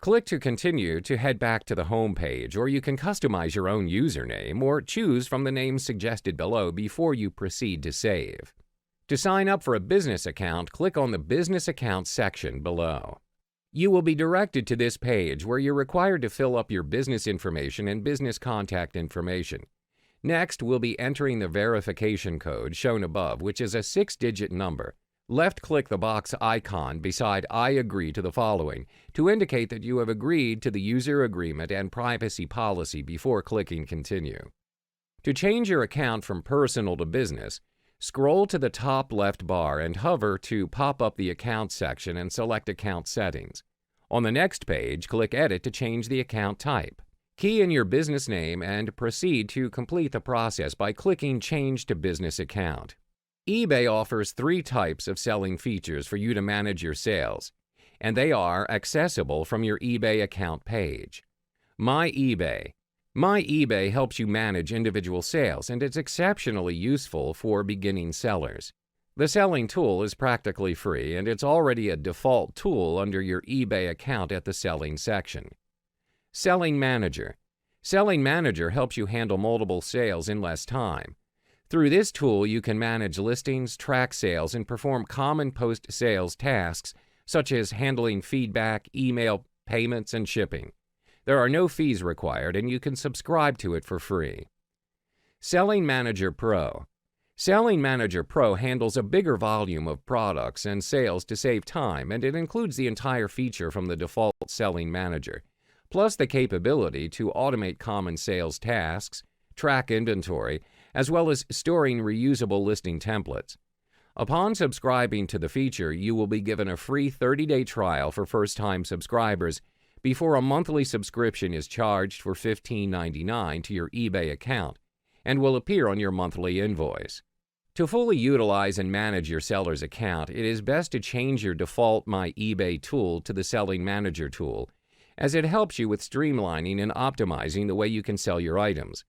Click to continue to head back to the home page, or you can customize your own username or choose from the names suggested below before you proceed to save. To sign up for a business account, click on the Business Account section below. You will be directed to this page where you're required to fill up your business information and business contact information. Next, we'll be entering the verification code shown above, which is a 6-digit number. Left-click the box icon beside I agree to the following to indicate that you have agreed to the user agreement and privacy policy before clicking continue. To change your account from personal to business, scroll to the top left bar and hover to pop up the Account section and select Account Settings. On the next page, click Edit to change the account type. Key in your business name and proceed to complete the process by clicking Change to Business Account. eBay offers 3 types of selling features for you to manage your sales, and they are accessible from your eBay account page. My eBay. My eBay helps you manage individual sales, and it's exceptionally useful for beginning sellers. The selling tool is practically free, and it's already a default tool under your eBay account at the Selling section. Selling Manager. Selling Manager helps you handle multiple sales in less time. Through this tool, you can manage listings, track sales, and perform common post-sales tasks such as handling feedback, email payments, and shipping. There are no fees required, and you can subscribe to it for free. Selling Manager Pro. Selling Manager Pro handles a bigger volume of products and sales to save time, and it includes the entire feature from the default Selling Manager, plus the capability to automate common sales tasks, track inventory, as well as storing reusable listing templates. Upon subscribing to the feature, you will be given a free 30-day trial for first-time subscribers before a monthly subscription is charged for $15.99 to your eBay account and will appear on your monthly invoice. To fully utilize and manage your seller's account, it is best to change your default My eBay tool to the Selling Manager tool, as it helps you with streamlining and optimizing the way you can sell your items.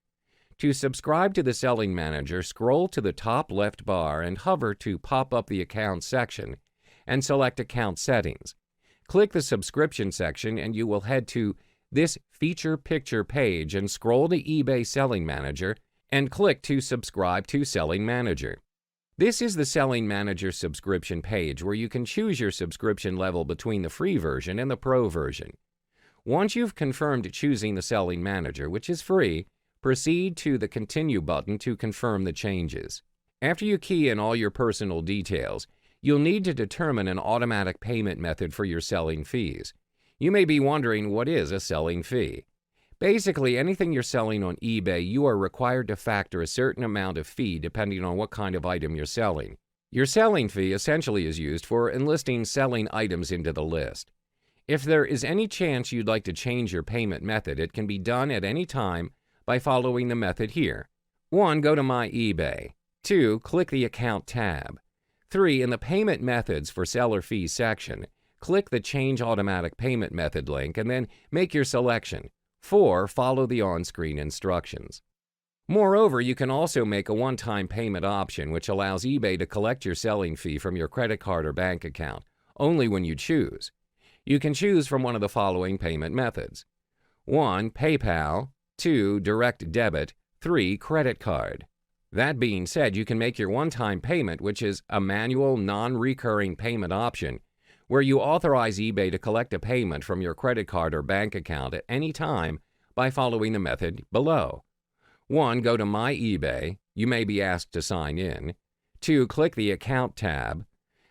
To subscribe to the Selling Manager, scroll to the top left bar and hover to pop up the Account section and select Account Settings. Click the Subscription section and you will head to this Feature Picture page and scroll to eBay Selling Manager and click to subscribe to Selling Manager. This is the Selling Manager subscription page where you can choose your subscription level between the free version and the pro version. Once you've confirmed choosing the Selling Manager, which is free, proceed to the Continue button to confirm the changes. After you key in all your personal details, you'll need to determine an automatic payment method for your selling fees. You may be wondering, what is a selling fee? Basically, anything you're selling on eBay, you are required to factor a certain amount of fee depending on what kind of item you're selling. Your selling fee essentially is used for enlisting selling items into the list. If there is any chance you'd like to change your payment method, it can be done at any time by following the method here. 1. Go to My eBay. 2. Click the Account tab. 3. In the Payment Methods for Seller Fees section, click the Change Automatic Payment Method link and then make your selection. 4. Follow the on-screen instructions. Moreover, you can also make a one-time payment option which allows eBay to collect your selling fee from your credit card or bank account, only when you choose. You can choose from one of the following payment methods. 1. PayPal. 2. Direct debit. 3. Credit card. That being said, you can make your one-time payment, which is a manual, non-recurring payment option, where you authorize eBay to collect a payment from your credit card or bank account at any time by following the method below. 1. Go to My eBay. You may be asked to sign in. 2. Click the Account tab.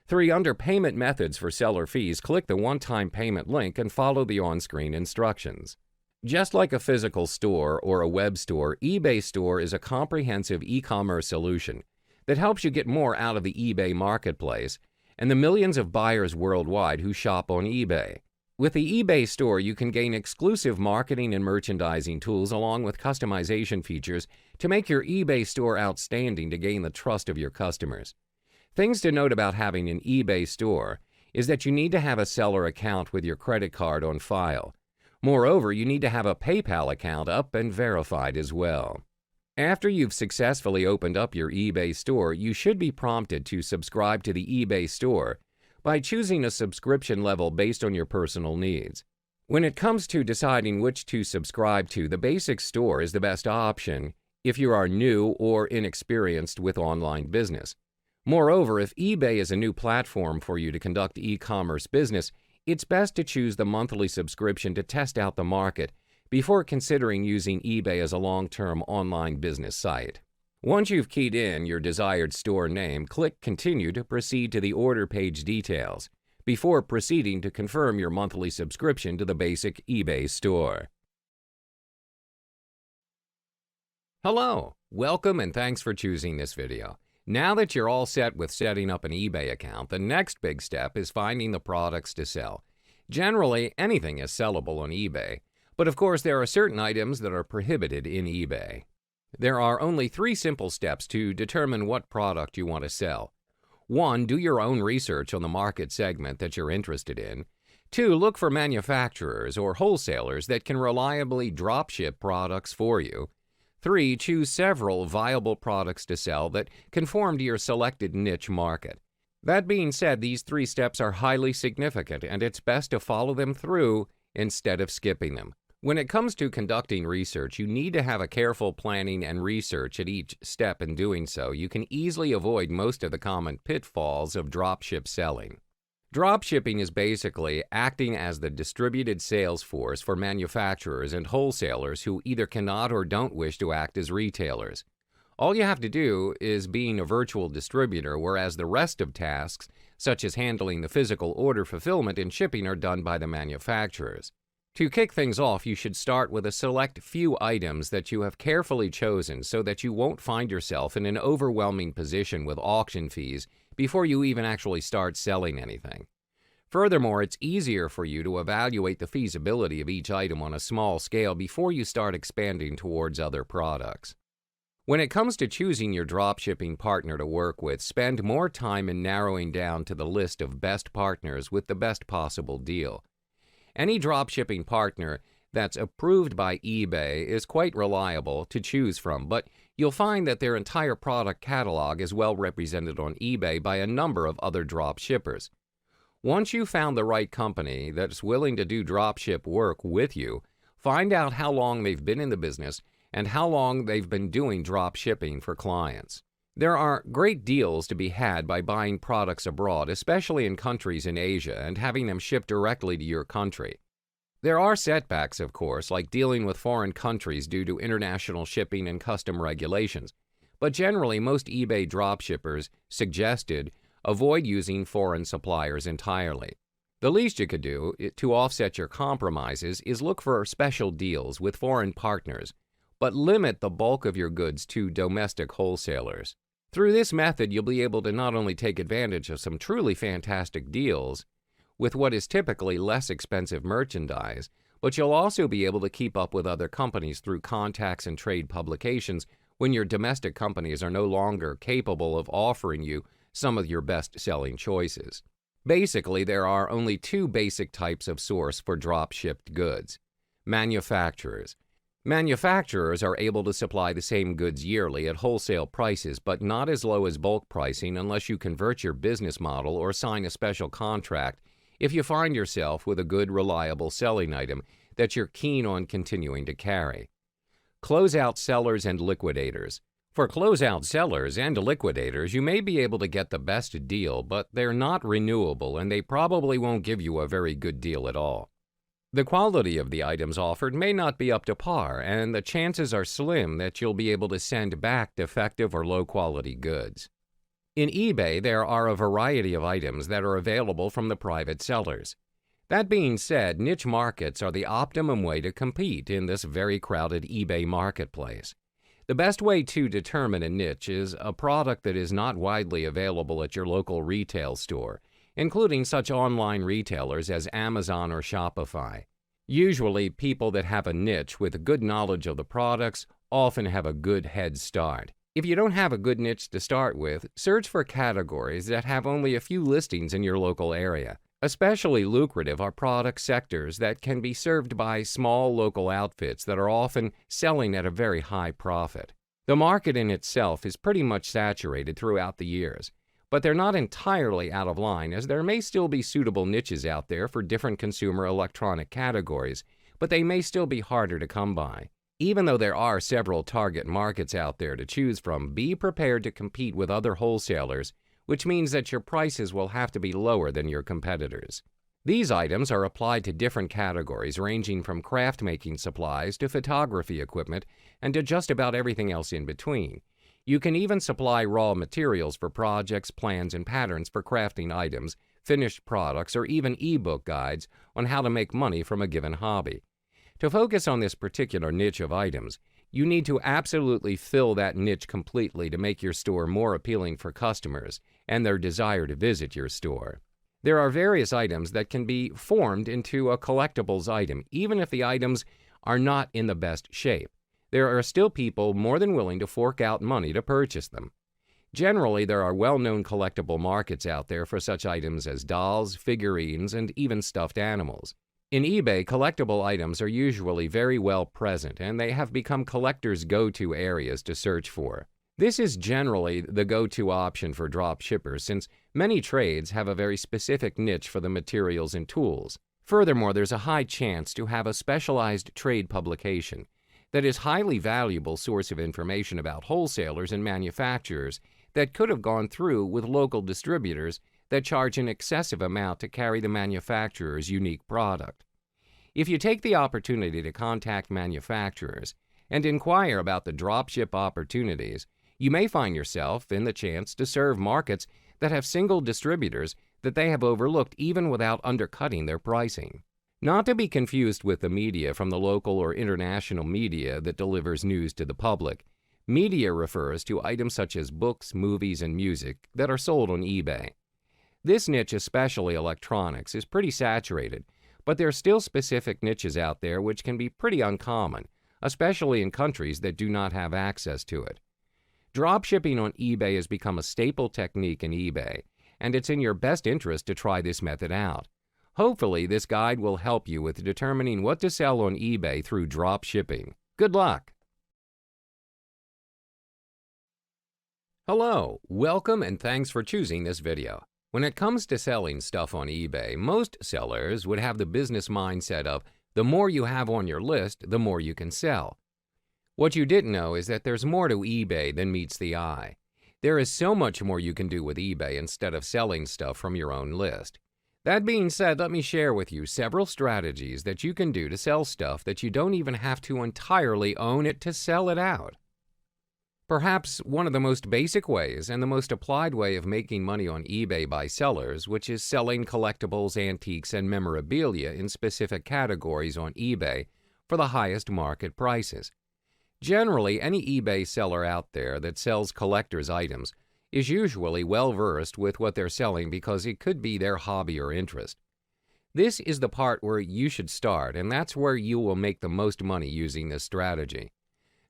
3. Under Payment Methods for Seller Fees, click the one-time payment link and follow the on-screen instructions. Just like a physical store or a web store, eBay Store is a comprehensive e-commerce solution that helps you get more out of the eBay marketplace and the millions of buyers worldwide who shop on eBay. With the eBay Store, you can gain exclusive marketing and merchandising tools along with customization features to make your eBay Store outstanding to gain the trust of your customers. Things to note about having an eBay Store is that you need to have a seller account with your credit card on file. Moreover, you need to have a PayPal account up and verified as well. After you've successfully opened up your eBay Store, you should be prompted to subscribe to the eBay Store by choosing a subscription level based on your personal needs. When it comes to deciding which to subscribe to, the basic store is the best option if you are new or inexperienced with online business. Moreover, if eBay is a new platform for you to conduct e-commerce business, it's best to choose the monthly subscription to test out the market before considering using eBay as a long-term online business site. Once you've keyed in your desired store name, click Continue to proceed to the order page details before proceeding to confirm your monthly subscription to the basic eBay store. Hello, welcome and thanks for choosing this video. Now that you're all set with setting up an eBay account, the next big step is finding the products to sell. Generally, anything is sellable on eBay, but of course there are certain items that are prohibited in eBay. There are only 3 simple steps to determine what product you want to sell. 1. Do your own research on the market segment that you're interested in. 2. Look for manufacturers or wholesalers that can reliably dropship products for you. 3. Choose several viable products to sell that conform to your selected niche market. That being said, these 3 steps are highly significant, and it's best to follow them through instead of skipping them. When it comes to conducting research, you need to have a careful planning and research at each step. In doing so, you can easily avoid most of the common pitfalls of dropship selling. Dropshipping is basically acting as the distributed sales force for manufacturers and wholesalers who either cannot or don't wish to act as retailers. All you have to do is being a virtual distributor, whereas the rest of tasks, such as handling the physical order fulfillment and shipping, are done by the manufacturers. To kick things off, you should start with a select few items that you have carefully chosen so that you won't find yourself in an overwhelming position with auction fees before you even actually start selling anything. Furthermore, it's easier for you to evaluate the feasibility of each item on a small scale before you start expanding towards other products. When it comes to choosing your dropshipping partner to work with, spend more time in narrowing down to the list of best partners with the best possible deal. Any dropshipping partner that's approved by eBay is quite reliable to choose from, but you'll find that their entire product catalog is well represented on eBay by a number of other dropshippers. Once you've found the right company that's willing to do dropship work with you, find out how long they've been in the business and how long they've been doing dropshipping for clients. There are great deals to be had by buying products abroad, especially in countries in Asia, and having them shipped directly to your country. There are setbacks, of course, like dealing with foreign countries due to international shipping and custom regulations, but generally most eBay dropshippers suggested avoid using foreign suppliers entirely. The least you could do to offset your compromises is look for special deals with foreign partners, but limit the bulk of your goods to domestic wholesalers. Through this method, you'll be able to not only take advantage of some truly fantastic deals with what is typically less expensive merchandise, but you'll also be able to keep up with other companies through contacts and trade publications when your domestic companies are no longer capable of offering you some of your best-selling choices. Basically, there are only two basic types of source for drop-shipped goods: manufacturers. Manufacturers are able to supply the same goods yearly at wholesale prices, but not as low as bulk pricing unless you convert your business model or sign a special contract if you find yourself with a good, reliable selling item that you're keen on continuing to carry. Closeout sellers and liquidators. For closeout sellers and liquidators, you may be able to get the best deal, but they're not renewable and they probably won't give you a very good deal at all. The quality of the items offered may not be up to par, and the chances are slim that you'll be able to send back defective or low-quality goods. In eBay, there are a variety of items that are available from the private sellers. That being said, niche markets are the optimum way to compete in this very crowded eBay marketplace. The best way to determine a niche is a product that is not widely available at your local retail store, including such online retailers as Amazon or Shopify. Usually, people that have a niche with a good knowledge of the products often have a good head start. If you don't have a good niche to start with, search for categories that have only a few listings in your local area. Especially lucrative are product sectors that can be served by small local outfits that are often selling at a very high profit. The market in itself is pretty much saturated throughout the years, but they're not entirely out of line, as there may still be suitable niches out there for different consumer electronic categories, but they may still be harder to come by. Even though there are several target markets out there to choose from, be prepared to compete with other wholesalers, which means that your prices will have to be lower than your competitors. These items are applied to different categories ranging from craft-making supplies to photography equipment and to just about everything else in between. You can even supply raw materials for projects, plans, and patterns for crafting items, finished products, or even ebook guides on how to make money from a given hobby. To focus on this particular niche of items, you need to absolutely fill that niche completely to make your store more appealing for customers and their desire to visit your store. There are various items that can be formed into a collectibles item, even if the items are not in the best shape. There are still people more than willing to fork out money to purchase them. Generally, there are well-known collectible markets out there for such items as dolls, figurines, and even stuffed animals. In eBay, collectible items are usually very well present, and they have become collectors' go-to areas to search for. This is generally the go-to option for drop shippers, since many trades have a very specific niche for the materials and tools. Furthermore, there's a high chance to have a specialized trade publication that is highly valuable source of information about wholesalers and manufacturers that could have gone through with local distributors that charge an excessive amount to carry the manufacturer's unique product. If you take the opportunity to contact manufacturers and inquire about the dropship opportunities, you may find yourself in the chance to serve markets that have single distributors that they have overlooked even without undercutting their pricing. Not to be confused with the media from the local or international media that delivers news to the public. Media refers to items such as books, movies, and music that are sold on eBay. This niche, especially electronics, is pretty saturated, but there are still specific niches out there which can be pretty uncommon, especially in countries that do not have access to it. Dropshipping on eBay has become a staple technique in eBay, and it's in your best interest to try this method out. Hopefully, this guide will help you with determining what to sell on eBay through dropshipping. Good luck! Hello, welcome and thanks for choosing this video. When it comes to selling stuff on eBay, most sellers would have the business mindset of the more you have on your list, the more you can sell. What you didn't know is that there's more to eBay than meets the eye. There is so much more you can do with eBay instead of selling stuff from your own list. That being said, let me share with you several strategies that you can do to sell stuff that you don't even have to entirely own it to sell it out. Perhaps one of the most basic ways and the most applied way of making money on eBay by sellers, which is selling collectibles, antiques, and memorabilia in specific categories on eBay for the highest market prices. Generally, any eBay seller out there that sells collector's items is usually well-versed with what they're selling because it could be their hobby or interest. This is the part where you should start, and that's where you will make the most money using this strategy.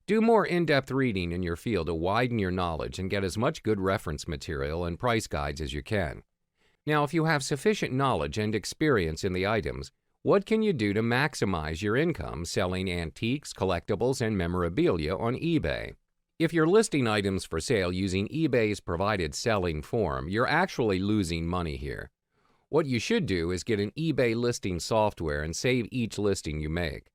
Do more in-depth reading in your field to widen your knowledge and get as much good reference material and price guides as you can. Now, if you have sufficient knowledge and experience in the items, what can you do to maximize your income selling antiques, collectibles, and memorabilia on eBay? If you're listing items for sale using eBay's provided selling form, you're actually losing money here. What you should do is get an eBay listing software and save each listing you make.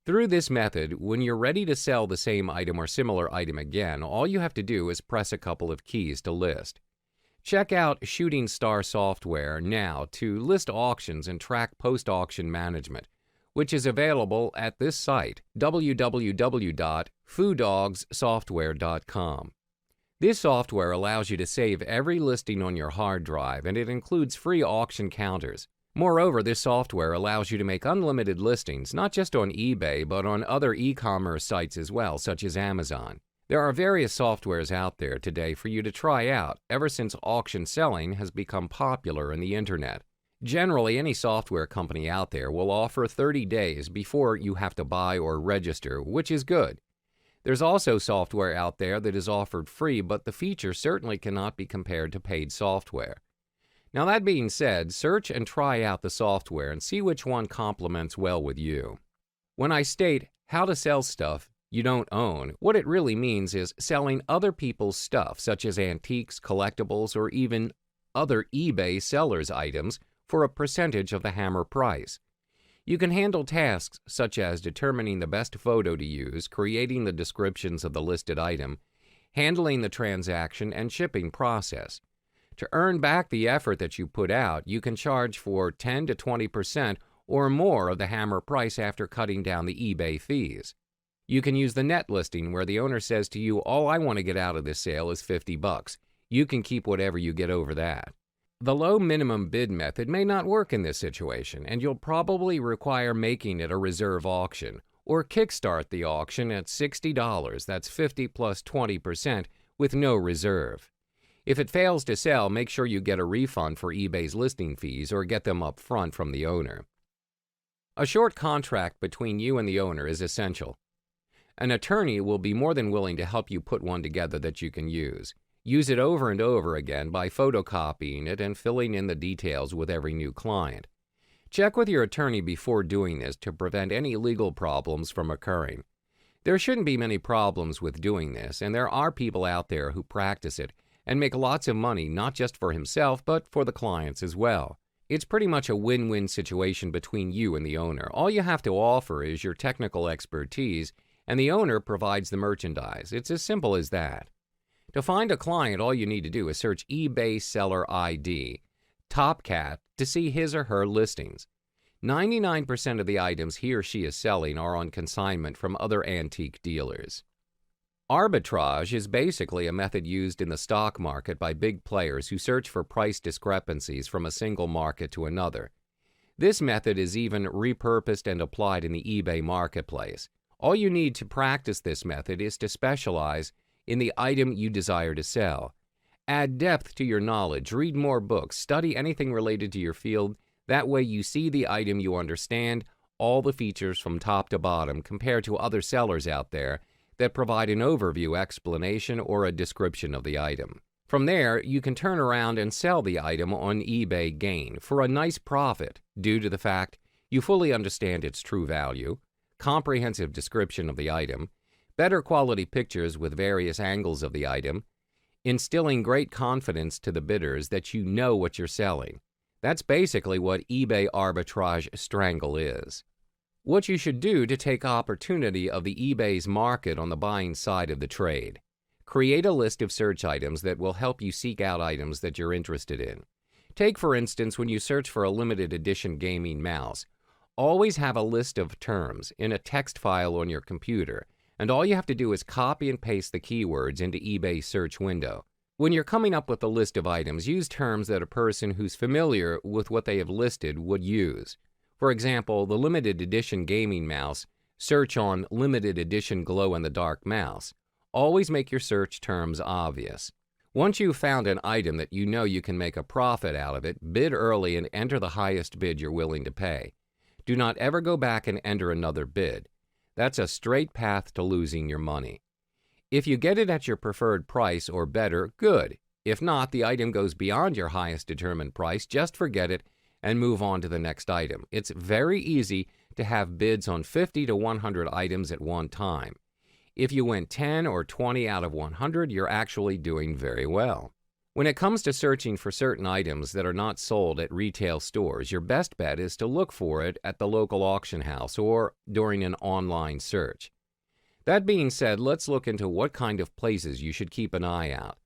Through this method, when you're ready to sell the same item or similar item again, all you have to do is press a couple of keys to list. Check out Shooting Star software now to list auctions and track post-auction management, which is available at this site, www.foodogssoftware.com. This software allows you to save every listing on your hard drive, and it includes free auction counters. Moreover, this software allows you to make unlimited listings, not just on eBay, but on other e-commerce sites as well, such as Amazon. There are various softwares out there today for you to try out, ever since auction selling has become popular in the internet. Generally, any software company out there will offer 30 days before you have to buy or register, which is good. There's also software out there that is offered free, but the features certainly cannot be compared to paid software. Now, that being said, search and try out the software and see which one complements well with you. When I state how to sell stuff you don't own, what it really means is selling other people's stuff, such as antiques, collectibles, or even other eBay sellers' items for a percentage of the hammer price. You can handle tasks such as determining the best photo to use, creating the descriptions of the listed item, handling the transaction, and shipping process. To earn back the effort that you put out, you can charge for 10 to 20% or more of the hammer price after cutting down the eBay fees. You can use the net listing where the owner says to you, "All I want to get out of this sale is $50. You can keep whatever you get over that." The low minimum bid method may not work in this situation, and you'll probably require making it a reserve auction, or kickstart the auction at $60, that's 50 plus 20%, with no reserve. If it fails to sell, make sure you get a refund for eBay's listing fees or get them up front from the owner. A short contract between you and the owner is essential. An attorney will be more than willing to help you put one together that you can use. Use it over and over again by photocopying it and filling in the details with every new client. Check with your attorney before doing this to prevent any legal problems from occurring. There shouldn't be many problems with doing this, and there are people out there who practice it and make lots of money not just for himself but for the clients as well. It's pretty much a win-win situation between you and the owner. All you have to offer is your technical expertise, and the owner provides the merchandise. It's as simple as that. To find a client, all you need to do is search eBay Seller ID. Top Cat to see his or her listings. 99% of the items he or she is selling are on consignment from other antique dealers. Arbitrage is basically a method used in the stock market by big players who search for price discrepancies from a single market to another. This method is even repurposed and applied in the eBay marketplace. All you need to practice this method is to specialize in the item you desire to sell. Add depth to your knowledge, read more books, study anything related to your field. That way you see the item, you understand all the features from top to bottom compared to other sellers out there that provide an overview explanation or a description of the item. From there, you can turn around and sell the item on eBay Gain for a nice profit due to the fact you fully understand its true value, comprehensive description of the item, better quality pictures with various angles of the item, instilling great confidence to the bidders that you know what you're selling. That's basically what eBay arbitrage strangle is. What you should do to take opportunity of the eBay's market on the buying side of the trade. Create a list of search items that will help you seek out items that you're interested in. Take, for instance, when you search for a limited edition gaming mouse. Always have a list of terms in a text file on your computer, and all you have to do is copy and paste the keywords into eBay's search window. When you're coming up with a list of items, use terms that a person who's familiar with what they have listed would use. For example, the limited edition gaming mouse, search on limited edition glow-in-the-dark mouse. Always make your search terms obvious. Once you've found an item that you know you can make a profit out of it, bid early and enter the highest bid you're willing to pay. Do not ever go back and enter another bid. That's a straight path to losing your money. If you get it at your preferred price or better, good. If not, the item goes beyond your highest determined price, just forget it and move on to the next item. It's very easy to have bids on 50 to 100 items at one time. If you win 10 or 20 out of 100, you're actually doing very well. When it comes to searching for certain items that are not sold at retail stores, your best bet is to look for it at the local auction house or during an online search. That being said, let's look into what kind of places you should keep an eye out.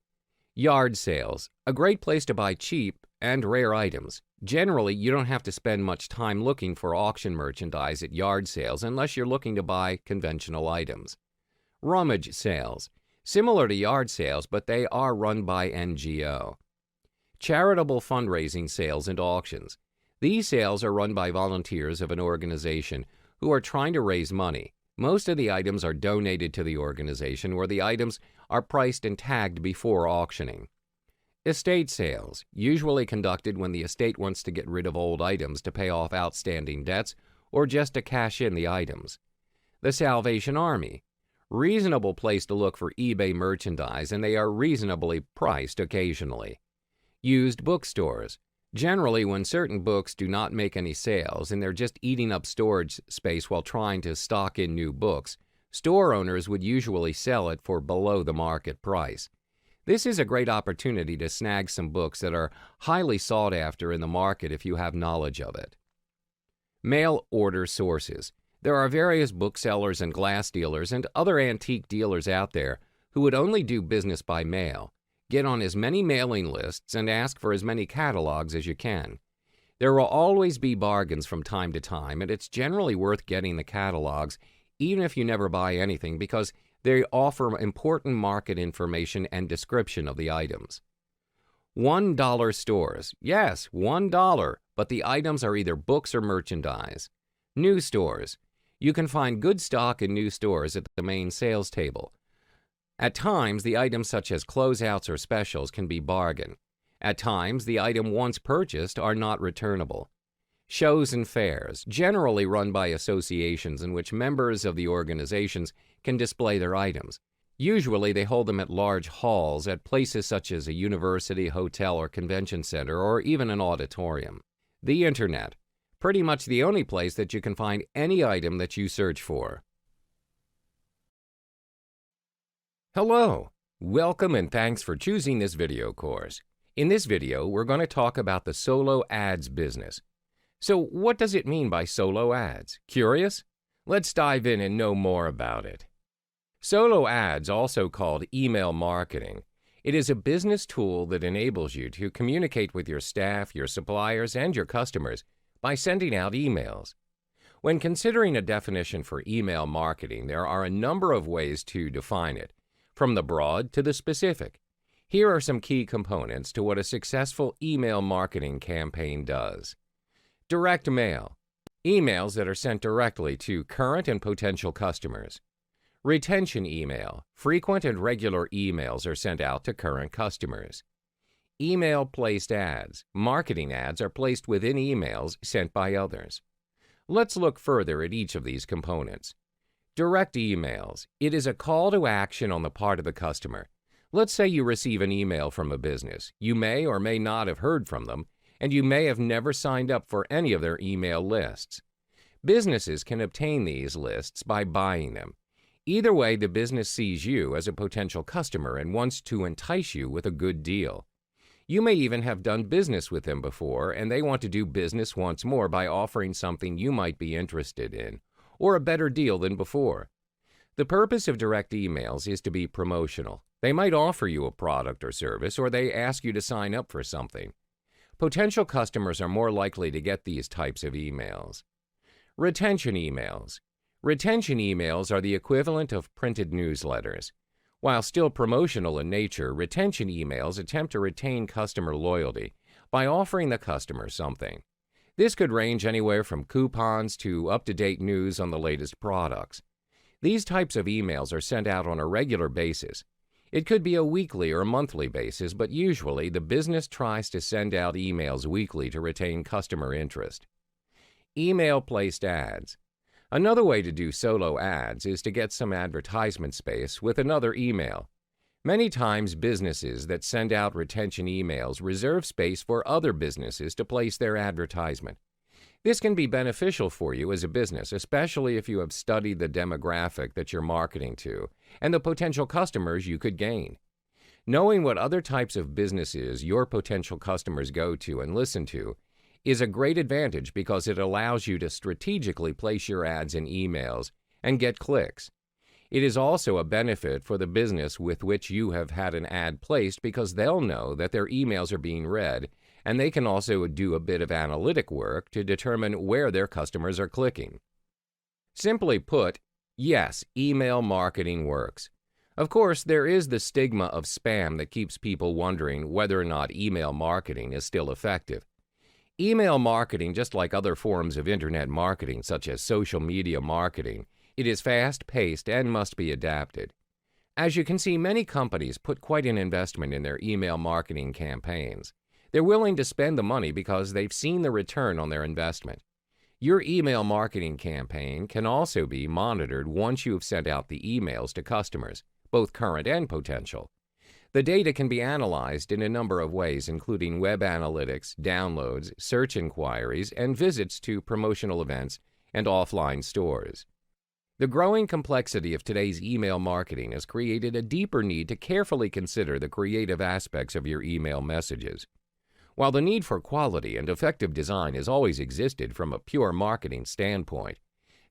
Yard sales, a great place to buy cheap and rare items. Generally, you don't have to spend much time looking for auction merchandise at yard sales unless you're looking to buy conventional items. Rummage sales, similar to yard sales, but they are run by NGO. Charitable fundraising sales and auctions. These sales are run by volunteers of an organization who are trying to raise money. Most of the items are donated to the organization, where the items are priced and tagged before auctioning. Estate sales, usually conducted when the estate wants to get rid of old items to pay off outstanding debts or just to cash in the items. The Salvation Army, reasonable place to look for eBay merchandise, and they are reasonably priced occasionally. Used bookstores, generally when certain books do not make any sales and they're just eating up storage space while trying to stock in new books, store owners would usually sell it for below the market price. This is a great opportunity to snag some books that are highly sought after in the market if you have knowledge of it. Mail order sources. There are various booksellers and glass dealers and other antique dealers out there who would only do business by mail. Get on as many mailing lists and ask for as many catalogs as you can. There will always be bargains from time to time, and it's generally worth getting the catalogs even if you never buy anything, because they offer important market information and description of the items. $1 stores. Yes, $1, but the items are either books or merchandise. New stores. You can find good stock in new stores at the main sales table. At times, the items such as closeouts or specials can be bargain. At times, the item once purchased are not returnable. Shows and fairs, generally run by associations in which members of the organizations can display their items. Usually, they hold them at large halls at places such as a university, hotel, or convention center, or even an auditorium. The Internet. Pretty much the only place that you can find any item that you search for. Hello, welcome and thanks for choosing this video course. In this video, we're going to talk about the solo ads business. So what does it mean by solo ads? Curious? Let's dive in and know more about it. Solo ads, also called email marketing, It is a business tool that enables you to communicate with your staff, your suppliers, and your customers by sending out emails. When considering a definition for email marketing, there are a number of ways to define it, from the broad to the specific. Here are some key components to what a successful email marketing campaign does. Direct mail. Emails that are sent directly to current and potential customers. Retention email. Frequent and regular emails are sent out to current customers. Email-placed ads. Marketing ads are placed within emails sent by others. Let's look further at each of these components. Direct emails. It is a call to action on the part of the customer. Let's say you receive an email from a business. You may or may not have heard from them, and you may have never signed up for any of their email lists. Businesses can obtain these lists by buying them. Either way, the business sees you as a potential customer and wants to entice you with a good deal. You may even have done business with them before, and they want to do business once more by offering something you might be interested in, or a better deal than before. The purpose of direct emails is to be promotional. They might offer you a product or service, or they ask you to sign up for something. Potential customers are more likely to get these types of emails. Retention emails. Retention emails are the equivalent of printed newsletters. While still promotional in nature, retention emails attempt to retain customer loyalty by offering the customer something. This could range anywhere from coupons to up-to-date news on the latest products. These types of emails are sent out on a regular basis. It could be a weekly or monthly basis, but usually the business tries to send out emails weekly to retain customer interest. Email-placed ads. Another way to do solo ads is to get some advertisement space with another email. Many times businesses that send out retention emails reserve space for other businesses to place their advertisement. This can be beneficial for you as a business, especially if you have studied the demographic that you're marketing to and the potential customers you could gain. Knowing what other types of businesses your potential customers go to and listen to is a great advantage because it allows you to strategically place your ads in emails and get clicks. It is also a benefit for the business with which you have had an ad placed because they'll know that their emails are being read, and they can also do a bit of analytic work to determine where their customers are clicking. Simply put, yes, email marketing works. Of course, there is the stigma of spam that keeps people wondering whether or not email marketing is still effective. Email marketing, just like other forms of internet marketing such as social media marketing, it is fast-paced and must be adapted. As you can see, many companies put quite an investment in their email marketing campaigns. They're willing to spend the money because they've seen the return on their investment. Your email marketing campaign can also be monitored once you've sent out the emails to customers, both current and potential. The data can be analyzed in a number of ways, including web analytics, downloads, search inquiries, and visits to promotional events and offline stores. The growing complexity of today's email marketing has created a deeper need to carefully consider the creative aspects of your email messages. While the need for quality and effective design has always existed from a pure marketing standpoint,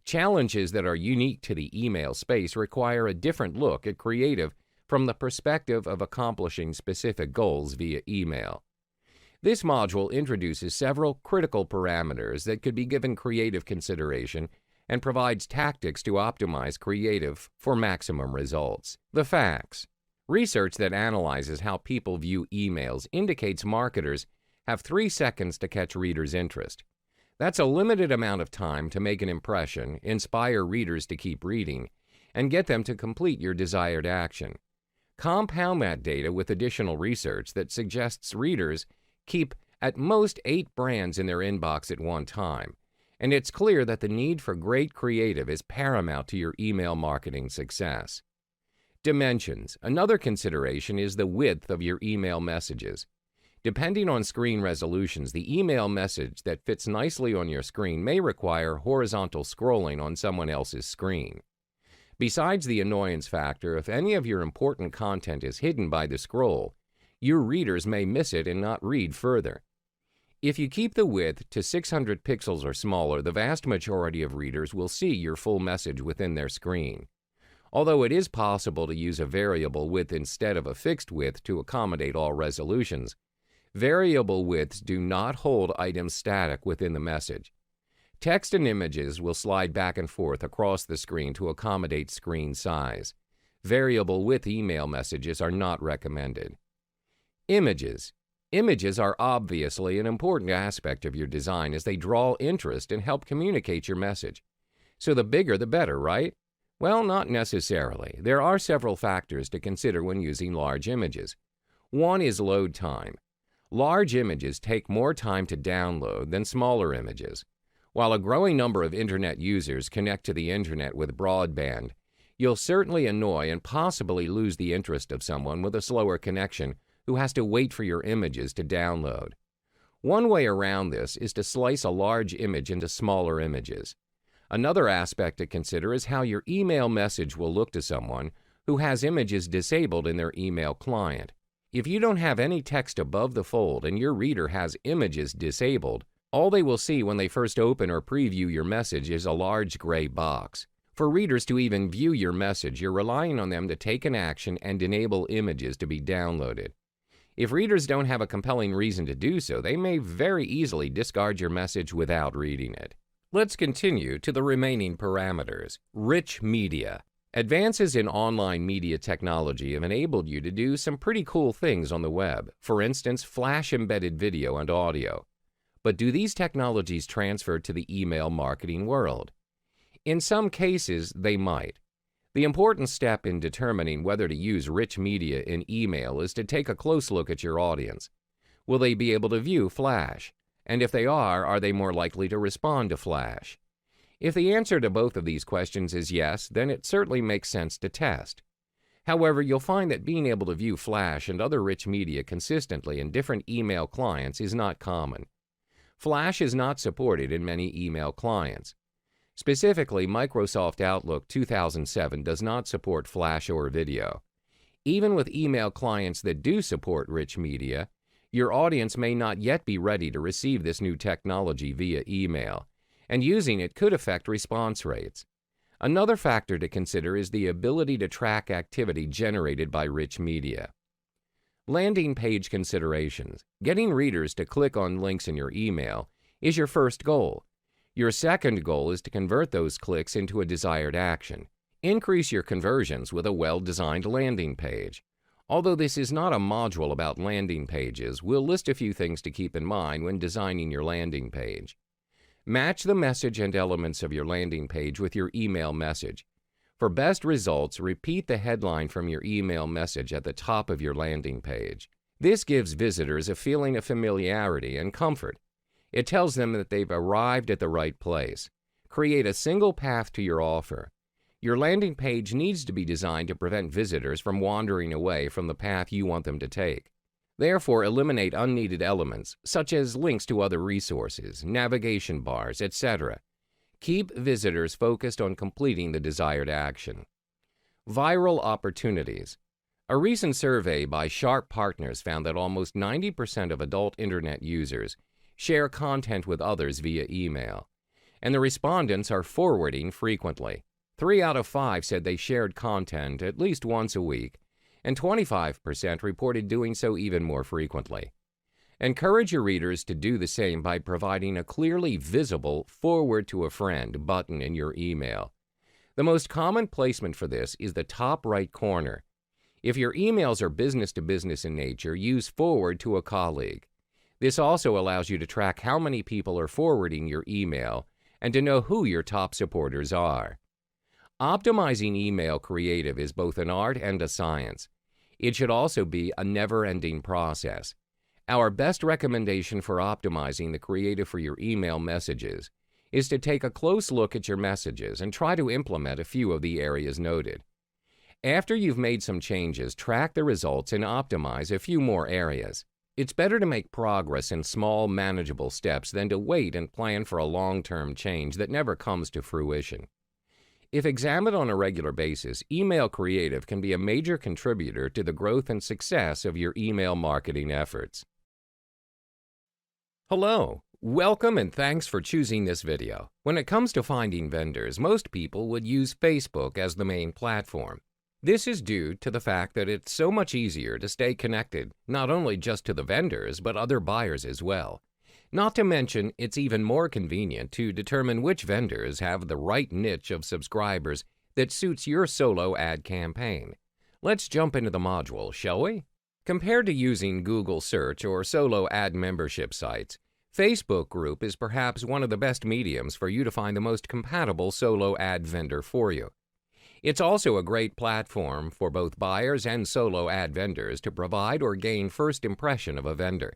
challenges that are unique to the email space require a different look at creative from the perspective of accomplishing specific goals via email. This module introduces several critical parameters that could be given creative consideration and provides tactics to optimize creative for maximum results. The facts. Research that analyzes how people view emails indicates marketers have 3 seconds to catch readers' interest. That's a limited amount of time to make an impression, inspire readers to keep reading, and get them to complete your desired action. Compound that data with additional research that suggests readers keep at most 8 brands in their inbox at one time, and it's clear that the need for great creative is paramount to your email marketing success. Dimensions. Another consideration is the width of your email messages. Depending on screen resolutions, the email message that fits nicely on your screen may require horizontal scrolling on someone else's screen. Besides the annoyance factor, if any of your important content is hidden by the scroll, your readers may miss it and not read further. If you keep the width to 600 pixels or smaller, the vast majority of readers will see your full message within their screen. although it is possible to use a variable width instead of a fixed width to accommodate all resolutions. Variable widths do not hold items static within the message. Text and images will slide back and forth across the screen to accommodate screen size. Variable width email messages are not recommended. Images. Images are obviously an important aspect of your design as they draw interest and help communicate your message. So the bigger the better, right? Well, not necessarily. There are several factors to consider when using large images. One is load time. Large images take more time to download than smaller images. While a growing number of Internet users connect to the Internet with broadband, you'll certainly annoy and possibly lose the interest of someone with a slower connection who has to wait for your images to download. One way around this is to slice a large image into smaller images. Another aspect to consider is how your email message will look to someone who has images disabled in their email client. If you don't have any text above the fold and your reader has images disabled, all they will see when they first open or preview your message is a large gray box. For readers to even view your message, you're relying on them to take an action and enable images to be downloaded. If readers don't have a compelling reason to do so, they may very easily discard your message without reading it. Let's continue to the remaining parameters. Rich media. Advances in online media technology have enabled you to do some pretty cool things on the web. For instance, flash-embedded video and audio. But do these technologies transfer to the email marketing world? In some cases, they might. The important step in determining whether to use rich media in email is to take a close look at your audience. Will they be able to view Flash? And if they are they more likely to respond to Flash? If the answer to both of these questions is yes, then it certainly makes sense to test. However, you'll find that being able to view Flash and other rich media consistently in different email clients is not common. Flash is not supported in many email clients. Specifically, Microsoft Outlook 2007 does not support Flash or video. Even with email clients that do support rich media, your audience may not yet be ready to receive this new technology via email, and using it could affect response rates. Another factor to consider is the ability to track activity generated by rich media. Landing page considerations. Getting readers to click on links in your email is your first goal. Your second goal is to convert those clicks into a desired action. Increase your conversions with a well-designed landing page. Although this is not a module about landing pages, we'll list a few things to keep in mind when designing your landing page. Match the message and elements of your landing page with your email message. For best results, repeat the headline from your email message at the top of your landing page. This gives visitors a feeling of familiarity and comfort. It tells them that they've arrived at the right place. Create a single path to your offer. Your landing page needs to be designed to prevent visitors from wandering away from the path you want them to take. Therefore, eliminate unneeded elements, such as links to other resources, navigation bars, etc. Keep visitors focused on completing the desired action. Viral opportunities. A recent survey by Sharp Partners found that almost 90% of adult Internet users share content with others via email, and the respondents are forwarding frequently. 3 out of 5 said they shared content at least once a week, and 25% reported doing so even more frequently. Encourage your readers to do the same by providing a clearly visible "Forward to a Friend" button in your email. The most common placement for this is the top right corner. If your emails are business-to-business in nature, use "Forward to a Colleague." This also allows you to track how many people are forwarding your email and to know who your top supporters are. Optimizing email creative is both an art and a science. It should also be a never-ending process. Our best recommendation for optimizing the creative for your email messages is to take a close look at your messages and try to implement a few of the areas noted. After you've made some changes, track the results and optimize a few more areas. It's better to make progress in small, manageable steps than to wait and plan for a long-term change that never comes to fruition. If examined on a regular basis, email creative can be a major contributor to the growth and success of your email marketing efforts. Hello, Welcome and thanks for choosing this video. When it comes to finding vendors, most people would use Facebook as the main platform. This is due to the fact that it's so much easier to stay connected, not only just to the vendors, but other buyers as well. Not to mention, it's even more convenient to determine which vendors have the right niche of subscribers that suits your solo ad campaign. Let's jump into the module, shall we? Compared to using Google search or solo ad membership sites, Facebook group is perhaps one of the best mediums for you to find the most compatible solo ad vendor for you. It's also a great platform for both buyers and solo ad vendors to provide or gain first impression of a vendor.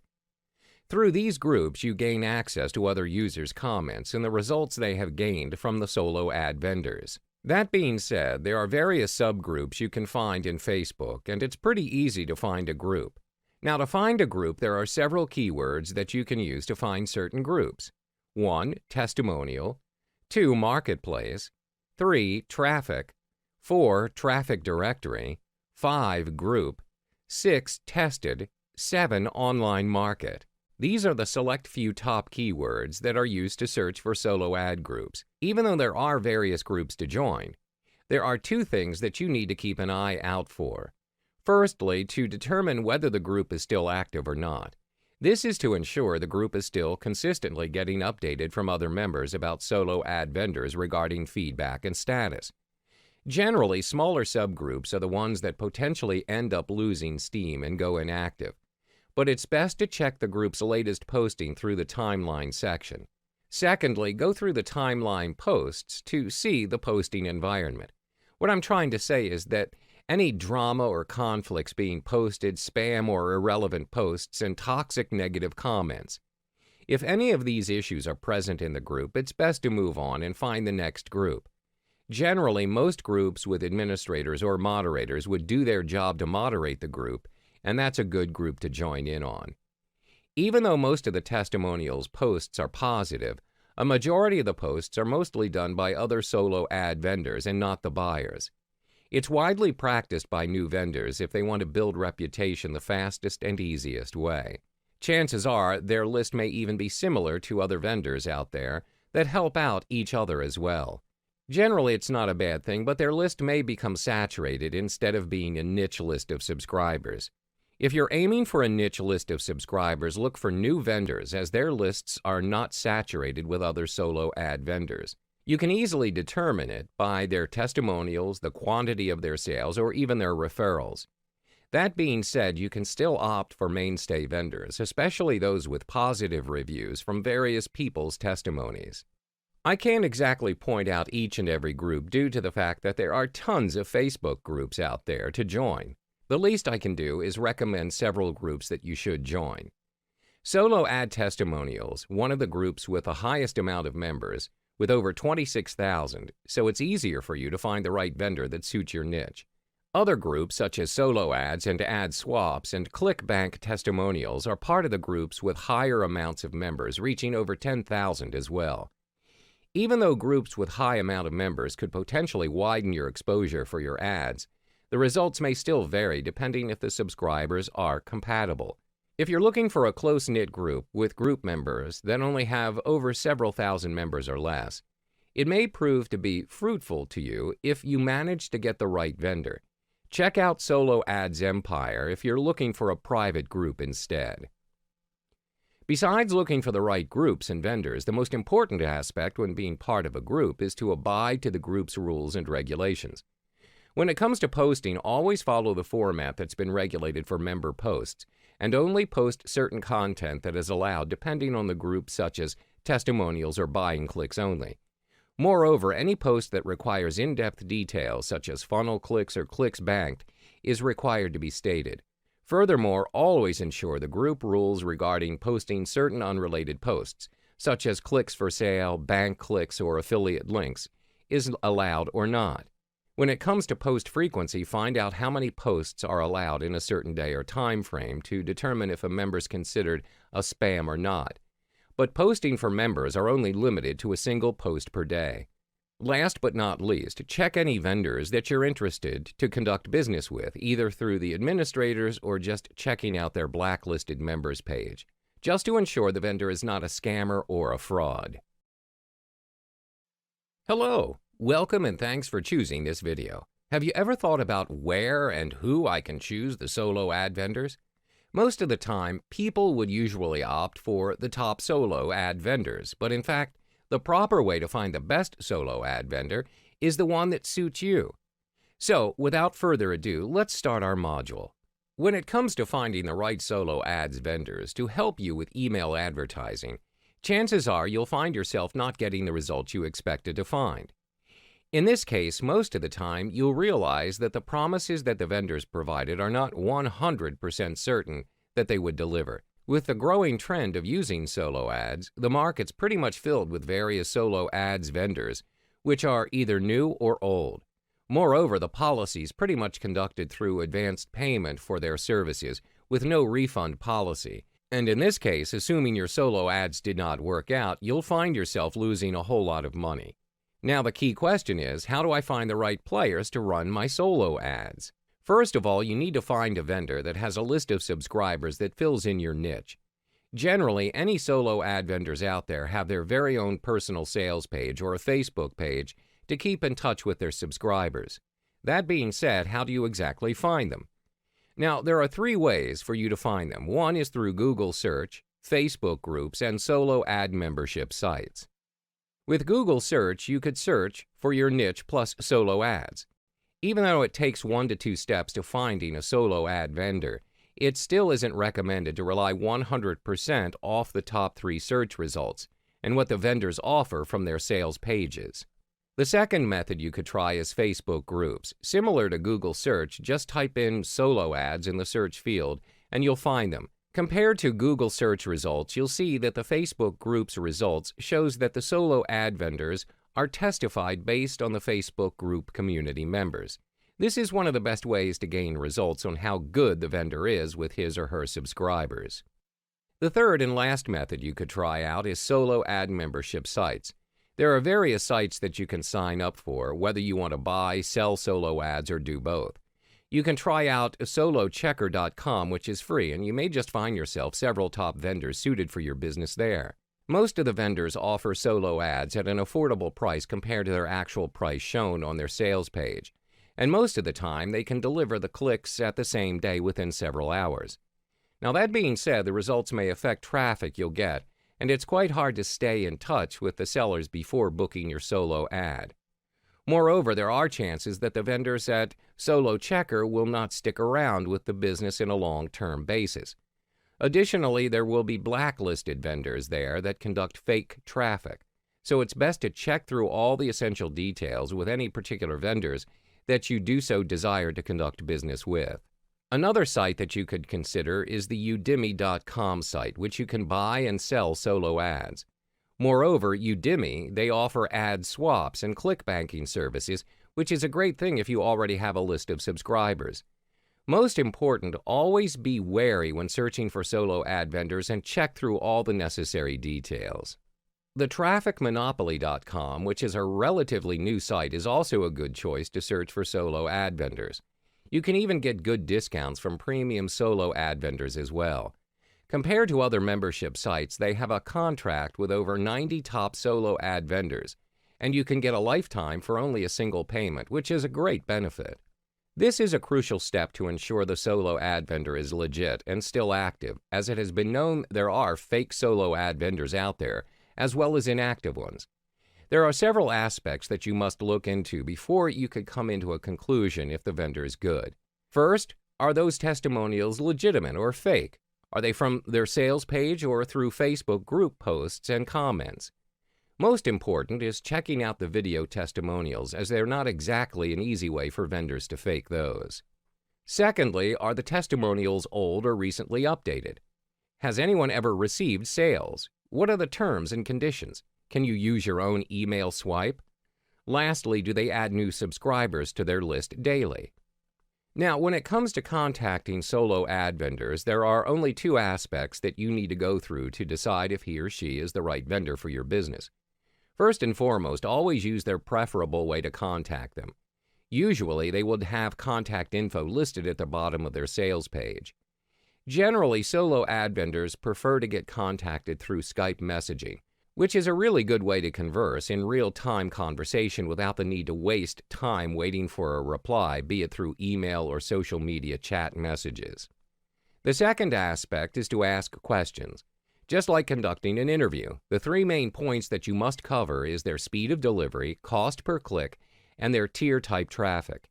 Through these groups, you gain access to other users' comments and the results they have gained from the solo ad vendors. That being said, there are various subgroups you can find in Facebook, and it's pretty easy to find a group. Now, to find a group, there are several keywords that you can use to find certain groups. 1. Testimonial. 2. Marketplace. 3. Traffic. 4. Traffic directory. 5. Group. 6. Tested. 7. Online market. These are the select few top keywords that are used to search for solo ad groups. Even though there are various groups to join, there are two things that you need to keep an eye out for. Firstly, to determine whether the group is still active or not. This is to ensure the group is still consistently getting updated from other members about solo ad vendors regarding feedback and status. Generally, smaller subgroups are the ones that potentially end up losing steam and go inactive. But it's best to check the group's latest posting through the timeline section. Secondly, go through the timeline posts to see the posting environment. What I'm trying to say is that any drama or conflicts being posted, spam or irrelevant posts, and toxic negative comments. If any of these issues are present in the group, it's best to move on and find the next group. Generally, most groups with administrators or moderators would do their job to moderate the group, and that's a good group to join in on. Even though most of the testimonials posts are positive, a majority of the posts are mostly done by other solo ad vendors and not the buyers. It's widely practiced by new vendors if they want to build reputation the fastest and easiest way. Chances are their list may even be similar to other vendors out there that help out each other as well. Generally, it's not a bad thing, but their list may become saturated instead of being a niche list of subscribers. If you're aiming for a niche list of subscribers, look for new vendors as their lists are not saturated with other solo ad vendors. You can easily determine it by their testimonials, the quantity of their sales, or even their referrals. That being said, you can still opt for mainstay vendors, especially those with positive reviews from various people's testimonies. I can't exactly point out each and every group due to the fact that there are tons of Facebook groups out there to join. The least I can do is recommend several groups that you should join. Solo Ad Testimonials, one of the groups with the highest amount of members, with over 26,000, so it's easier for you to find the right vendor that suits your niche. Other groups such as Solo Ads and Ad Swaps and ClickBank Testimonials are part of the groups with higher amounts of members, reaching over 10,000 as well. Even though groups with high amount of members could potentially widen your exposure for your ads, the results may still vary depending if the subscribers are compatible. If you're looking for a close-knit group with group members that only have over several thousand members or less, it may prove to be fruitful to you if you manage to get the right vendor. Check out Solo Ads Empire if you're looking for a private group instead. Besides looking for the right groups and vendors, the most important aspect when being part of a group is to abide to the group's rules and regulations. When it comes to posting, always follow the format that's been regulated for member posts, and only post certain content that is allowed depending on the group, such as testimonials or buying clicks only. Moreover, any post that requires in-depth details, such as funnel clicks or clicks banked, is required to be stated. Furthermore, always ensure the group rules regarding posting certain unrelated posts, such as clicks for sale, bank clicks, or affiliate links, is allowed or not. When it comes to post frequency, find out how many posts are allowed in a certain day or time frame to determine if a member is considered a spam or not. But posting for members are only limited to a single post per day. Last but not least, check any vendors that you're interested to conduct business with, either through the administrators or just checking out their blacklisted members page. just to ensure the vendor is not a scammer or a fraud. Hello, welcome and thanks for choosing this video. Have you ever thought about where and who I can choose the solo ad vendors? Most of the time, people would usually opt for the top solo ad vendors, but in fact, the proper way to find the best solo ad vendor is the one that suits you. So, without further ado, let's start our module. When it comes to finding the right solo ads vendors to help you with email advertising, chances are you'll find yourself not getting the results you expected to find. In this case, most of the time, you'll realize that the promises that the vendors provided are not 100% certain that they would deliver. With the growing trend of using solo ads, the market's pretty much filled with various solo ads vendors, which are either new or old. Moreover, the policy's pretty much conducted through advanced payment for their services, with no refund policy. And in this case, assuming your solo ads did not work out, you'll find yourself losing a whole lot of money. Now the key question is, how do I find the right players to run my solo ads? First of all, you need to find a vendor that has a list of subscribers that fills in your niche. Generally, any solo ad vendors out there have their very own personal sales page or a Facebook page to keep in touch with their subscribers. That being said, how do you exactly find them? Now, there are three ways for you to find them. One is through Google search, Facebook groups, and solo ad membership sites. With Google search, you could search for your niche plus solo ads. Even though it takes 1 to 2 steps to finding a solo ad vendor, it still isn't recommended to rely 100% off the top 3 search results and what the vendors offer from their sales pages. The second method you could try is Facebook groups. Similar to Google search, just type in solo ads in the search field and you'll find them. Compared to Google search results, you'll see that the Facebook groups results shows that the solo ad vendors are testified based on the Facebook group community members. This is one of the best ways to gain results on how good the vendor is with his or her subscribers. The third and last method you could try out is solo ad membership sites. There are various sites that you can sign up for, whether you want to buy, sell solo ads, or do both. You can try out solochecker.com, which is free, and you may just find yourself several top vendors suited for your business there. Most of the vendors offer solo ads at an affordable price compared to their actual price shown on their sales page, and most of the time they can deliver the clicks at the same day within several hours. Now that being said, the results may affect traffic you'll get, and it's quite hard to stay in touch with the sellers before booking your solo ad. Moreover, there are chances that the vendors at Solo Checker will not stick around with the business in a long-term basis. Additionally, there will be blacklisted vendors there that conduct fake traffic, so it's best to check through all the essential details with any particular vendors that you do so desire to conduct business with. Another site that you could consider is the Udemy.com site, which you can buy and sell solo ads. Moreover, Udemy, they offer ad swaps and clickbanking services, which is a great thing if you already have a list of subscribers. Most important, always be wary when searching for solo ad vendors and check through all the necessary details. The TrafficMonopoly.com, which is a relatively new site, is also a good choice to search for solo ad vendors. You can even get good discounts from premium solo ad vendors as well. Compared to other membership sites, they have a contract with over 90 top solo ad vendors, and you can get a lifetime for only a single payment, which is a great benefit. This is a crucial step to ensure the solo ad vendor is legit and still active, as it has been known there are fake solo ad vendors out there, as well as inactive ones. There are several aspects that you must look into before you could come into a conclusion if the vendor is good. First, are those testimonials legitimate or fake? Are they from their sales page or through Facebook group posts and comments? Most important is checking out the video testimonials, as they're not exactly an easy way for vendors to fake those. Secondly, are the testimonials old or recently updated? Has anyone ever received sales? What are the terms and conditions? Can you use your own email swipe? Lastly, do they add new subscribers to their list daily? Now, when it comes to contacting solo ad vendors, there are only 2 aspects that you need to go through to decide if he or she is the right vendor for your business. First and foremost, always use their preferable way to contact them. Usually, they would have contact info listed at the bottom of their sales page. Generally, solo ad vendors prefer to get contacted through Skype messaging, which is a really good way to converse in real-time conversation without the need to waste time waiting for a reply, be it through email or social media chat messages. The second aspect is to ask questions. Just like conducting an interview, the three main points that you must cover is their speed of delivery, cost per click, and their tier type traffic.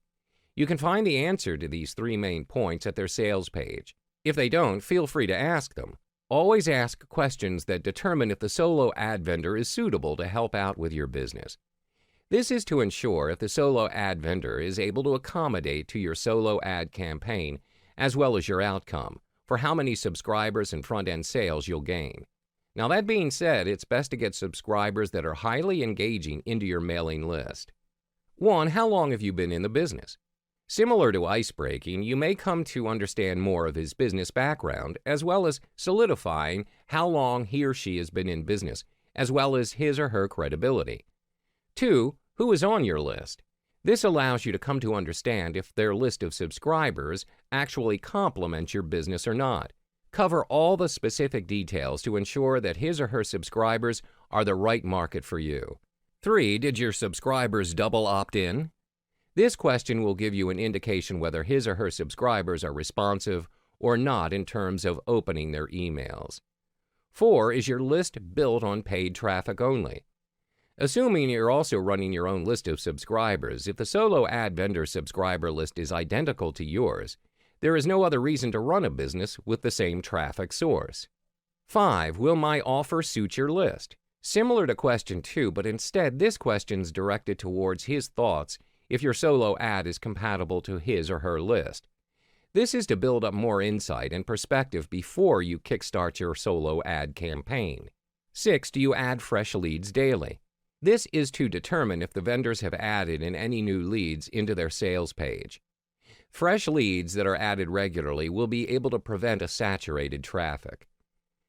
You can find the answer to these three main points at their sales page. If they don't, feel free to ask them. Always ask questions that determine if the solo ad vendor is suitable to help out with your business. This is to ensure if the solo ad vendor is able to accommodate to your solo ad campaign as well as your outcome for how many subscribers and front-end sales you'll gain. Now, that being said, it's best to get subscribers that are highly engaging into your mailing list. 1. How long have you been in the business? Similar to ice-breaking, you may come to understand more of his business background, as well as solidifying how long he or she has been in business, as well as his or her credibility. 2. Who is on your list? This allows you to come to understand if their list of subscribers actually complements your business or not. Cover all the specific details to ensure that his or her subscribers are the right market for you. 3. Did your subscribers double opt-in? This question will give you an indication whether his or her subscribers are responsive or not in terms of opening their emails. 4. Is your list built on paid traffic only? Assuming you're also running your own list of subscribers, if the solo ad vendor subscriber list is identical to yours, there is no other reason to run a business with the same traffic source. 5. Will my offer suit your list? Similar to question 2, but instead this question's directed towards his thoughts if your solo ad is compatible to his or her list. This is to build up more insight and perspective before you kickstart your solo ad campaign. 6. Do you add fresh leads daily? This is to determine if the vendors have added in any new leads into their sales page. Fresh leads that are added regularly will be able to prevent a saturated traffic.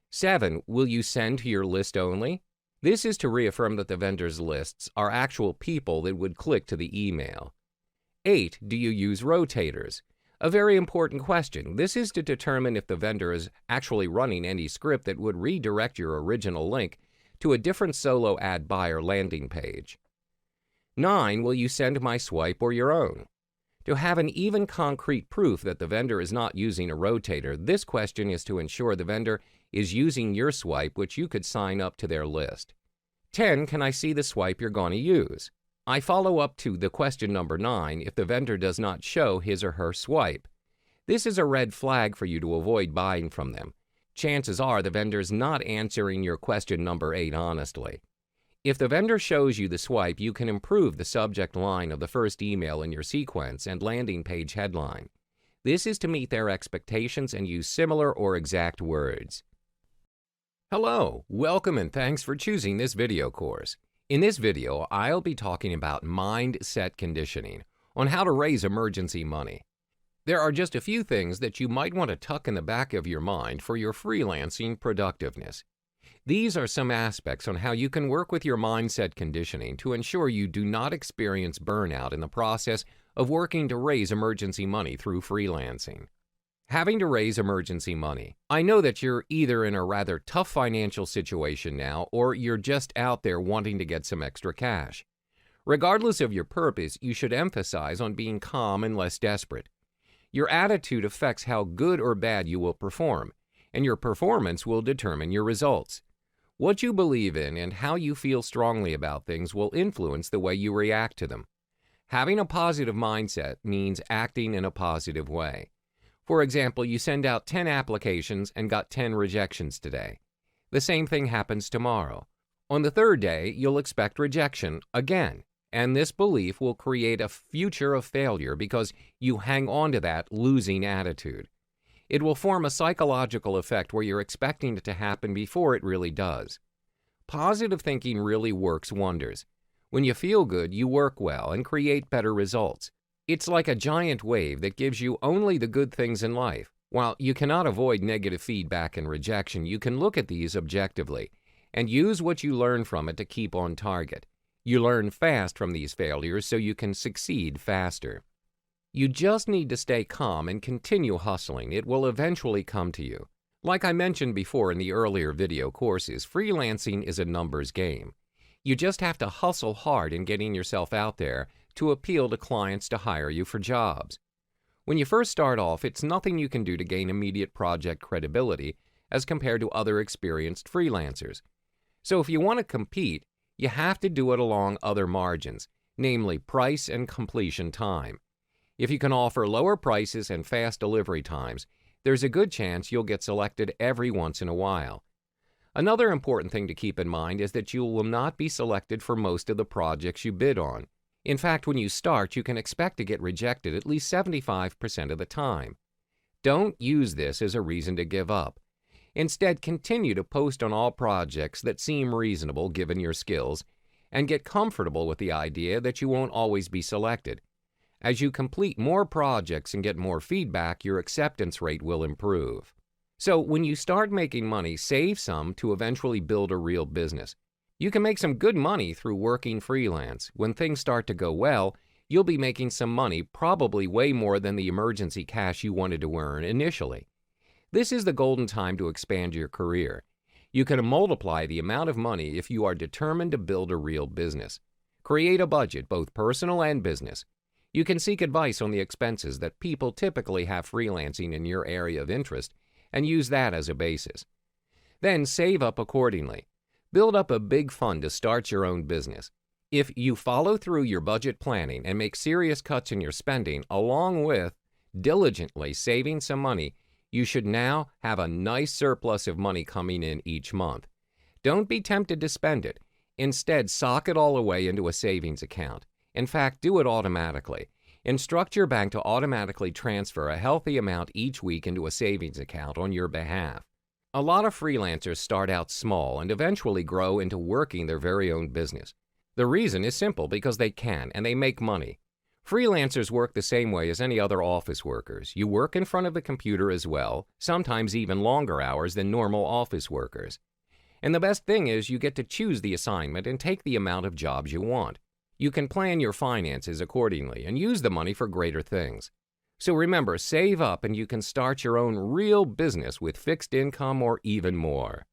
7. Will you send to your list only? This is to reaffirm that the vendor's lists are actual people that would click to the email. 8. Do you use rotators? A very important question. This is to determine if the vendor is actually running any script that would redirect your original link to a different solo ad buyer landing page. 9. Will you send my swipe or your own? To have an even concrete proof that the vendor is not using a rotator, this question is to ensure the vendor is using your swipe, which you could sign up to their list. 10. Can I see the swipe you're going to use? I follow up to the question number 9 if the vendor does not show his or her swipe. This is a red flag for you to avoid buying from them. Chances are the vendor's not answering your question number 8 honestly. If the vendor shows you the swipe, you can improve the subject line of the first email in your sequence and landing page headline. This is to meet their expectations and use similar or exact words. Hello, welcome and thanks for choosing this video course. In this video, I'll be talking about mindset conditioning on how to raise emergency money. There are just a few things that you might want to tuck in the back of your mind for your freelancing productiveness. These are some aspects on how you can work with your mindset conditioning to ensure you do not experience burnout in the process of working to raise emergency money through freelancing. Having to raise emergency money. I know that you're either in a rather tough financial situation now or you're just out there wanting to get some extra cash. Regardless of your purpose, you should emphasize on being calm and less desperate. Your attitude affects how good or bad you will perform, and your performance will determine your results. What you believe in and how you feel strongly about things will influence the way you react to them. Having a positive mindset means acting in a positive way. For example, you send out 10 applications and got 10 rejections today. The same thing happens tomorrow. On the third day, you'll expect rejection again, and this belief will create a future of failure because you hang on to that losing attitude. It will form a psychological effect where you're expecting it to happen before it really does. Positive thinking really works wonders. When you feel good, you work well and create better results. It's like a giant wave that gives you only the good things in life. While you cannot avoid negative feedback and rejection, you can look at these objectively and use what you learn from it to keep on target. You learn fast from these failures so you can succeed faster. You just need to stay calm and continue hustling. It will eventually come to you. Like I mentioned before in the earlier video courses, freelancing is a numbers game. You just have to hustle hard in getting yourself out there to appeal to clients to hire you for jobs. When you first start off, it's nothing you can do to gain immediate project credibility as compared to other experienced freelancers. So if you want to compete, you have to do it along other margins, namely price and completion time. If you can offer lower prices and fast delivery times, there's a good chance you'll get selected every once in a while. Another important thing to keep in mind is that you will not be selected for most of the projects you bid on. In fact, when you start, you can expect to get rejected at least 75% of the time. Don't use this as a reason to give up. Instead, continue to post on all projects that seem reasonable given your skills, and get comfortable with the idea that you won't always be selected. As you complete more projects and get more feedback, your acceptance rate will improve. So when you start making money, save some to eventually build a real business. You can make some good money through working freelance. When things start to go well, you'll be making some money, probably way more than the emergency cash you wanted to earn initially. This is the golden time to expand your career. You can multiply the amount of money if you are determined to build a real business. Create a budget, both personal and business. You can seek advice on the expenses that people typically have freelancing in your area of interest and use that as a basis. Then save up accordingly. Build up a big fund to start your own business. If you follow through your budget planning and make serious cuts in your spending, along with diligently saving some money, you should now have a nice surplus of money coming in each month. Don't be tempted to spend it. Instead, sock it all away into a savings account. In fact, do it automatically. Instruct your bank to automatically transfer a healthy amount each week into a savings account on your behalf. A lot of freelancers start out small and eventually grow into working their very own business. The reason is simple: because they can and they make money. Freelancers work the same way as any other office workers. You work in front of the computer as well, sometimes even longer hours than normal office workers. And the best thing is you get to choose the assignment and take the amount of jobs you want. You can plan your finances accordingly and use the money for greater things. So remember, save up and you can start your own real business with fixed income or even more.